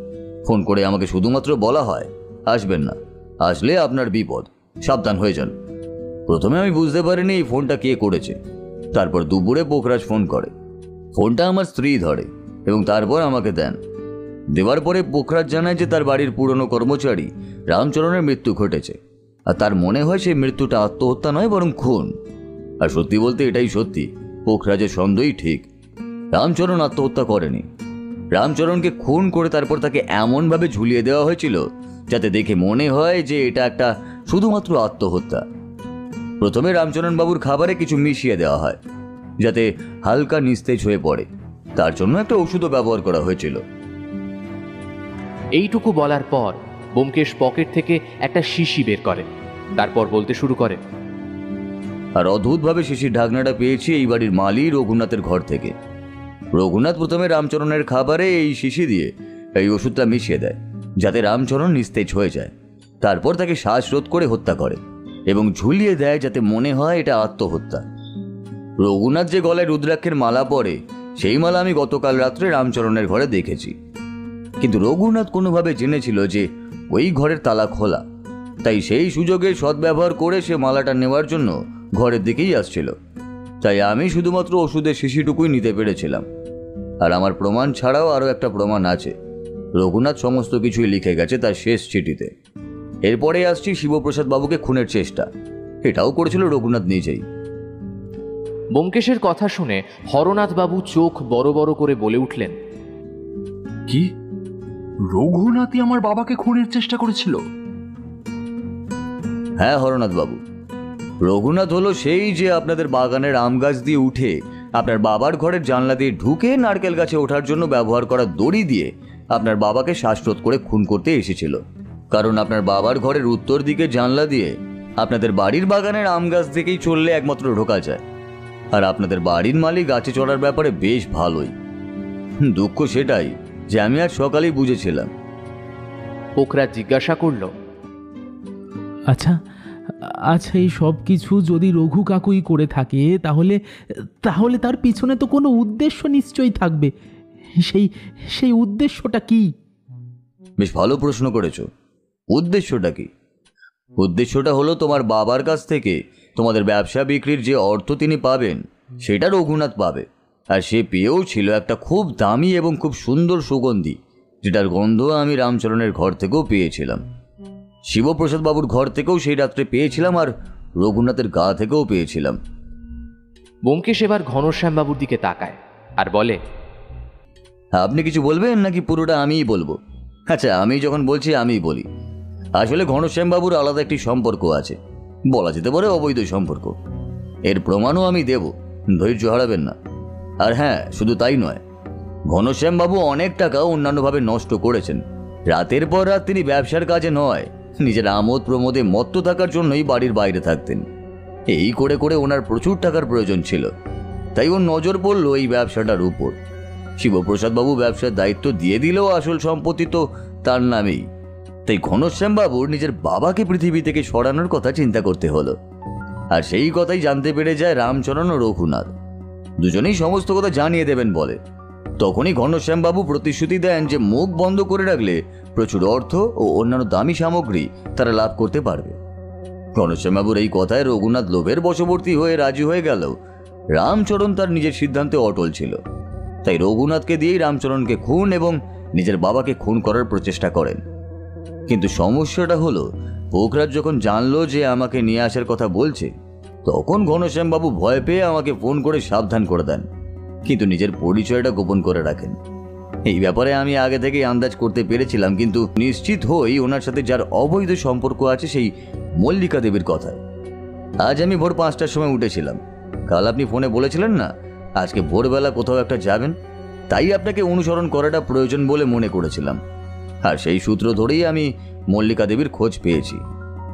ফোন করে আমাকে শুধুমাত্র বলা হয়, আসবেন না, আসলে আপনার বিপদ, সাবধান হয়ে যান। প্রথমে আমি বুঝতে পারিনি এই ফোনটা কে করেছে। তারপর দুপুরে পোখরাজ ফোন করে। ফোনটা আমার স্ত্রী ধরে এবং তারপর আমাকে দেন। দেওয়ার পরে পোখরাজ জানায় যে তার বাড়ির পুরনো কর্মচারী রামচরণের মৃত্যু ঘটেছে, আর তার মনে হয় সেই মৃত্যুটা আত্মহত্যা নয় বরং খুন। আর সত্যি বলতে এটাই সত্যি, পোখরাজের সন্দেহই ঠিক। রামচরণ আত্মহত্যা করেনি। রামচরণকে খুন করে তারপর তাকে এমনভাবে ঝুলিয়ে দেওয়া হয়েছিল যাতে দেখে মনে হয় যে এটা একটা শুধুমাত্র আত্মহত্যা। প্রথমে রামচরণ বাবুর খাবারে কিছু মিশিয়ে দেওয়া হয় যাতে হালকা নিস্তেজ হয়ে পড়ে। তার জন্য একটা ওষুধও ব্যবহার করা হয়েছিল। এইটুকু বলার পর ব্যোমকেশ পকেট থেকে একটা শিশি বের করেন। তারপর বলতে শুরু করেন, আর অদ্ভুতভাবে শিশির ঢাকনাটা পেয়েছি এই বাড়ির মালি রঘুনাথের ঘর থেকে। রঘুনাথ প্রথমে রামচরণের খাবারে এই শিশি দিয়ে এই ওষুধটা মিশিয়ে দেয় যাতে রামচরণ নিস্তেজ হয়ে যায়। তারপর তাকে শ্বাসরোধ করে হত্যা করে এবং ঝুলিয়ে দেয় যাতে মনে হয় এটা আত্মহত্যা। রঘুনাথ যে গলায় রুদ্রাক্ষের মালা পরে সেই মালা আমি গতকাল রাত্রে রামচরণের ঘরে দেখেছি। কিন্তু রঘুনাথ কোনোভাবে জেনেছিল যে ওই ঘরের তালা খোলা, তাই সেই সুযোগের সদ্ব্যবহার করে সে মালাটা নেওয়ার জন্য ঘরের দিকেই আসছিল। তাই আমি শুধুমাত্র ওষুধের শিশিটুকুই নিতে পেরেছিলাম। আর আমার প্রমাণ ছাড়াও আরও একটা প্রমাণ আছে। রঘুনাথ সমস্ত কিছুই লিখে গেছে তার শেষ চিঠিতে। এরপরে আসছি শিবপ্রসাদ বাবুকে খুনের চেষ্টা, এটাও করেছিল রঘুনাথ নিজেই। ব্যোমকেশের কথা শুনে হরনাথবাবু চোখ বড় বড় করে বলে উঠলেন, কি? রঘুনাথই আমার বাবাকে খুনের চেষ্টা করেছিল? হ্যাঁ হরনাথ বাবু, রঘুনাথ হলো সেই যে আপনাদের বাগানের আম গাছ দিয়ে উঠে আপনার বাবার ঘরের জানলা দিয়ে ঢুকে নারকেল গাছে ওঠার জন্য ব্যবহার করা দড়ি দিয়ে আপনার বাবাকে শ্বাসরোধ করে খুন করতে এসেছিল। কারণ আপনার বাবার ঘরের উত্তর দিকে জানলা দিয়ে আপনাদের বাড়ির বাগানের আম গাছ দিকেই চললে একমাত্র ঢোকা যায়। আর আপনাদের বাড়ির মালিক গাছে চড়ার ব্যাপারে বেশ ভালোই। দুঃখ সেটাই যে আমি আজ সকালেই বুঝেছিলাম। পোখরাজ জিজ্ঞাসা করল, আচ্ছা আচ্ছা, এই সব কিছু যদি রঘু কাকুই করে থাকে তাহলে তাহলে তার পিছনে তো কোনো উদ্দেশ্য নিশ্চয়ই থাকবে। সেই সেই উদ্দেশ্যটা কি? বেশ ভালো প্রশ্ন করেছ। উদ্দেশ্যটা কি? উদ্দেশ্যটা হলো তোমার বাবার কাছ থেকে তোমাদের ব্যবসা বিক্রির যে অর্থ তিনি পাবেন সেটা রঘুনাথ পাবে। আর সে পেয়েও ছিল একটা খুব দামি এবং খুব সুন্দর সুগন্ধি, যেটার গন্ধ আমি রামচরণের ঘর থেকেও পেয়েছিলাম, শিবপ্রসাদ বাবুর ঘর থেকেও সেই রাত্রে পেয়েছিলাম, আর রঘুনাথের গা থেকেও পেয়েছিলাম। ব্যোমকেশ এবার ঘনশ্যামবাবুর দিকে তাকায় আর বলে, আপনি কিছু বলবেন নাকি পুরোটা আমিই বলবো? আচ্ছা, আমি যখন বলছি আমিই বলি। আসলে ঘনশ্যামবাবুর আলাদা একটি সম্পর্ক আছে, বলা যেতে পারে অবৈধ সম্পর্ক। এর প্রমাণও আমি দেব, ধৈর্য হারাবেন না। আর হ্যাঁ, শুধু তাই নয়, ঘনশ্যামবাবু অনেক টাকা অন্যান্যভাবে নষ্ট করেছেন। রাতের পর রাত তিনি ব্যবসার কাজে নয়, নিজের আমোদ প্রমোদে মত্ত থাকার জন্যই বাড়ির বাইরে থাকতেন। এই করে করে ওনার প্রচুর টাকার প্রয়োজন ছিল, তাই ওর নজর পড়ল এই ব্যবসাটার উপর। শিবপ্রসাদবাবু ব্যবসার দায়িত্ব দিয়ে দিলেও আসল সম্পত্তি তো তার নামেই। তাই ঘনশ্যামবাবুর নিজের বাবাকে পৃথিবী থেকে সরানোর কথা চিন্তা করতে হলো। আর সেই কথাই জানতে পেরে যায় রামচরণ ও রঘুনাথ। দুজনেই সমস্ত কথা জানিয়ে দেবেন বলে। তখনই ঘনশ্যামবাবু প্রতিশ্রুতি দেন যে মুখ বন্ধ করে রাখলে প্রচুর অর্থ ও অন্যান্য দামি সামগ্রী তারা লাভ করতে পারবে। ঘনশ্যামবাবুর এই কথায় রঘুনাথ লোভের বশবর্তী হয়ে রাজি হয়ে গেল। রামচরণ তার নিজের সিদ্ধান্তে অটল ছিল, তাই রঘুনাথকে দিয়েই রামচরণকে খুন এবং নিজের বাবাকে খুন করার প্রচেষ্টা করেন। কিন্তু সমস্যাটা হলো, পোখরাজ যখন জানলো যে আমাকে নিয়ে আসার কথা বলছে, তখন ঘনশ্যামবাবু ভয় পেয়ে আমাকে ফোন করে সাবধান করে দেন, কিন্তু নিজের পরিচয়টা গোপন করে রাখেন। এই ব্যাপারে আমি আগে থেকেই আন্দাজ করতে পেরেছিলাম, কিন্তু নিশ্চিত হই ওনার সাথে যার অবৈধ সম্পর্ক আছে সেই মল্লিকা দেবীর কথায়। আজ আমি ভোর 5টার সময় উঠেছিলাম। কাল আপনি ফোনে বলেছিলেন না আজকে ভোরবেলা কোথাও একটা যাবেন, তাই আপনাকে অনুসরণ করাটা প্রয়োজন বলে মনে করেছিলাম। আর সেই সূত্র ধরেই আমি মল্লিকা দেবীর খোঁজ পেয়েছি।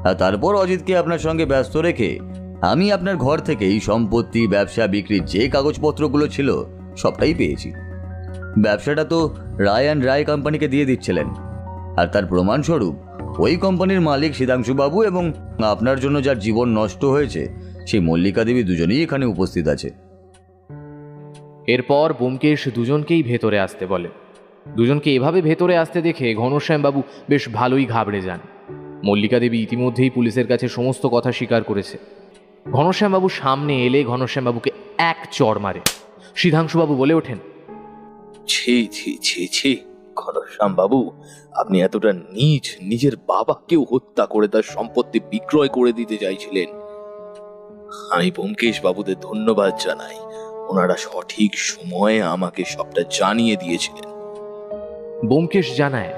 আর তারপর অজিতকে আপনার সঙ্গে ব্যস্ত রেখে আমি আপনার ঘর থেকেই সম্পত্তি, ব্যবসা, বিক্রির যে কাগজপত্রগুলো ছিল সবটাই পেয়েছি। ব্যবসাটা তো রায় অ্যান্ড রায় কোম্পানিকে দিয়ে দিচ্ছিলেন, আর তার প্রমাণস্বরূপ ওই কোম্পানির মালিক সিদ্ধাংশুবাবু এবং আপনার জন্য যার জীবন নষ্ট হয়েছে সেই মল্লিকা দেবী দুজনেই এখানে উপস্থিত আছে। এরপর ব্যোমকেশ দুজনকেই ভেতরে আসতে বলে। দুজনকে এভাবে ভেতরে আসতে দেখে ঘনশ্যামবাবু বেশ ভালোই ঘাবড়ে যান। মল্লিকা দেবী ইতিমধ্যেই পুলিশের কাছে সমস্ত কথা স্বীকার করেছে। ঘনশ্যামবাবু সামনে এলে ঘনশ্যামবাবুকে এক চড় মারে। সিদ্ধাংশুবাবু বলে ওঠেন, ছি ছি ছি ছি, ঘনশ্যাম বাবু, আপনি এতটা নীচ, নিজের বাবাকেও হত্যা করে তার সম্পত্তি বিক্রয় করে দিতে চাইছিলেন। আমি ব্যোমকেশ বাবুদের ধন্যবাদ জানাই, ওনারা সঠিক সময়ে আমাকে সবটা জানিয়ে দিয়েছিলেন। ব্যোমকেশ জানায়,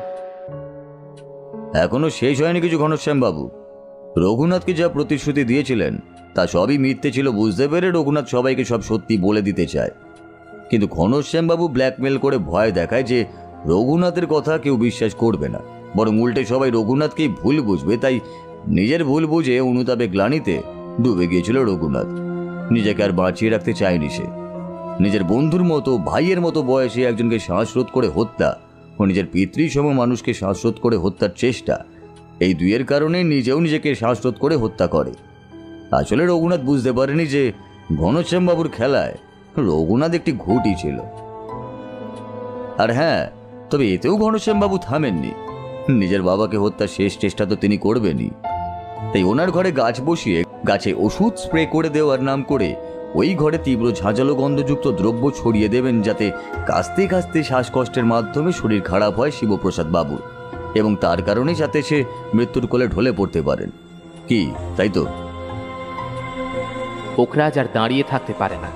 এখনো শেষ হয়নি কিছু ঘনশ্যামবাবু। রঘুনাথকে যা প্রতিশ্রুতি দিয়েছিলেন তা সবই মিথ্যে ছিল বুঝতে পেরে রঘুনাথ সবাইকে সব সত্যি বলে দিতে চায়। কিন্তু ঘনশ্যামবাবু ব্ল্যাকমেল করে ভয় দেখায় যে রঘুনাথের কথা কেউ বিশ্বাস করবে না, বরং উল্টে সবাই রঘুনাথকেই ভুল বুঝবে। তাই নিজের ভুল বুঝে অনুতাপে গ্লানিতে ডুবে গিয়েছিল রঘুনাথ। নিজেকে আর বাঁচিয়ে রাখতে চায়নি সে। নিজের বন্ধুর মতো, ভাইয়ের মতো বয়সে একজনকে শ্বাসরোধ করে হত্যা ও নিজের পিতৃসম মানুষকে শ্বাসরোধ করে হত্যার চেষ্টা, এই দুইয়ের কারণে নিজেও নিজেকে শ্বাসরোধ করে হত্যা করে। আসলে রঘুনাথ বুঝতে পারেনি যে ঘনশ্যামবাবুর খেলায় রঘুনাথ একটি ঘুঁটি ছিল। আর হ্যাঁ, তবে এতেও ঘনশ্যামবাবু থামেননি। নিজের বাবাকে হত্যার শেষ চেষ্টা তো তিনি করবেনই। তাই ওনার ঘরে গাছ বসিয়ে গাছে ওষুধ স্প্রে করে দেওয়ার নাম করে ওই ঘরে তীব্র ঝাঁঝালো গন্ধযুক্ত দ্রব্য ছড়িয়ে দেবেন, যাতে কাস্তে কাস্তে শ্বাসকষ্টের মাধ্যমে শরীর খারাপ হয় শিবপ্রসাদ বাবুর, এবং তার কারণে যাতে সে মৃত্যুর কোলে ঢলে পড়তে পারেন। কি তাই তো? পোখরাজ আর দাঁড়িয়ে থাকতে পারে না,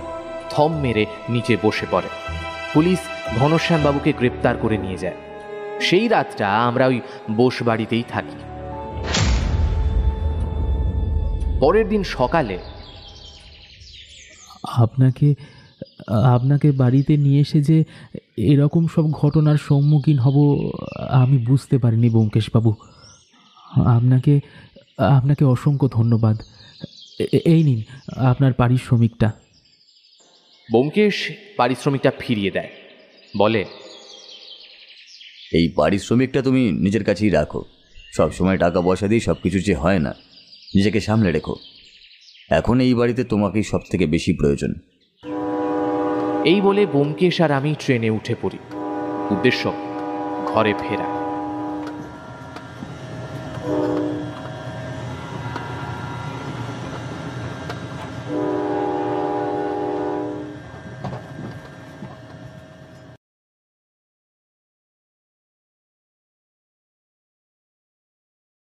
থম মেরে নিচে বসে পড়ে। পুলিশ ঘনশ্যামবাবুকে গ্রেপ্তার করে নিয়ে যায়। সেই রাতটা আমরা ওই বোস বাড়িতেই থাকি। পরের দিন সকালে আপনাকে বাড়িতে নিয়ে এসে যে এরকম সব ঘটনার সম্মুখীন হব আমি বুঝতে পারিনি ব্যোমকেশবাবু। আপনাকে অসংখ্য ধন্যবাদ। এই নিন আপনার পারিশ্রমিকটা। ব্যোমকেশ পারিশ্রমিকটা ফিরিয়ে দেয়, বলে, এই পারিশ্রমিকটা তুমি নিজের কাছেই রাখো। সবসময় টাকা পয়সা দিয়ে সব কিছু যে হয় না, নিজেকে সামলে রেখো। এখন এই বাড়িতে তোমাকেই সব থেকে বেশি প্রয়োজন। এই বলে ব্যোমকেশ আর আমি ট্রেনে উঠে পড়ি। উদ্দেশ্য ঘরে ফেরা।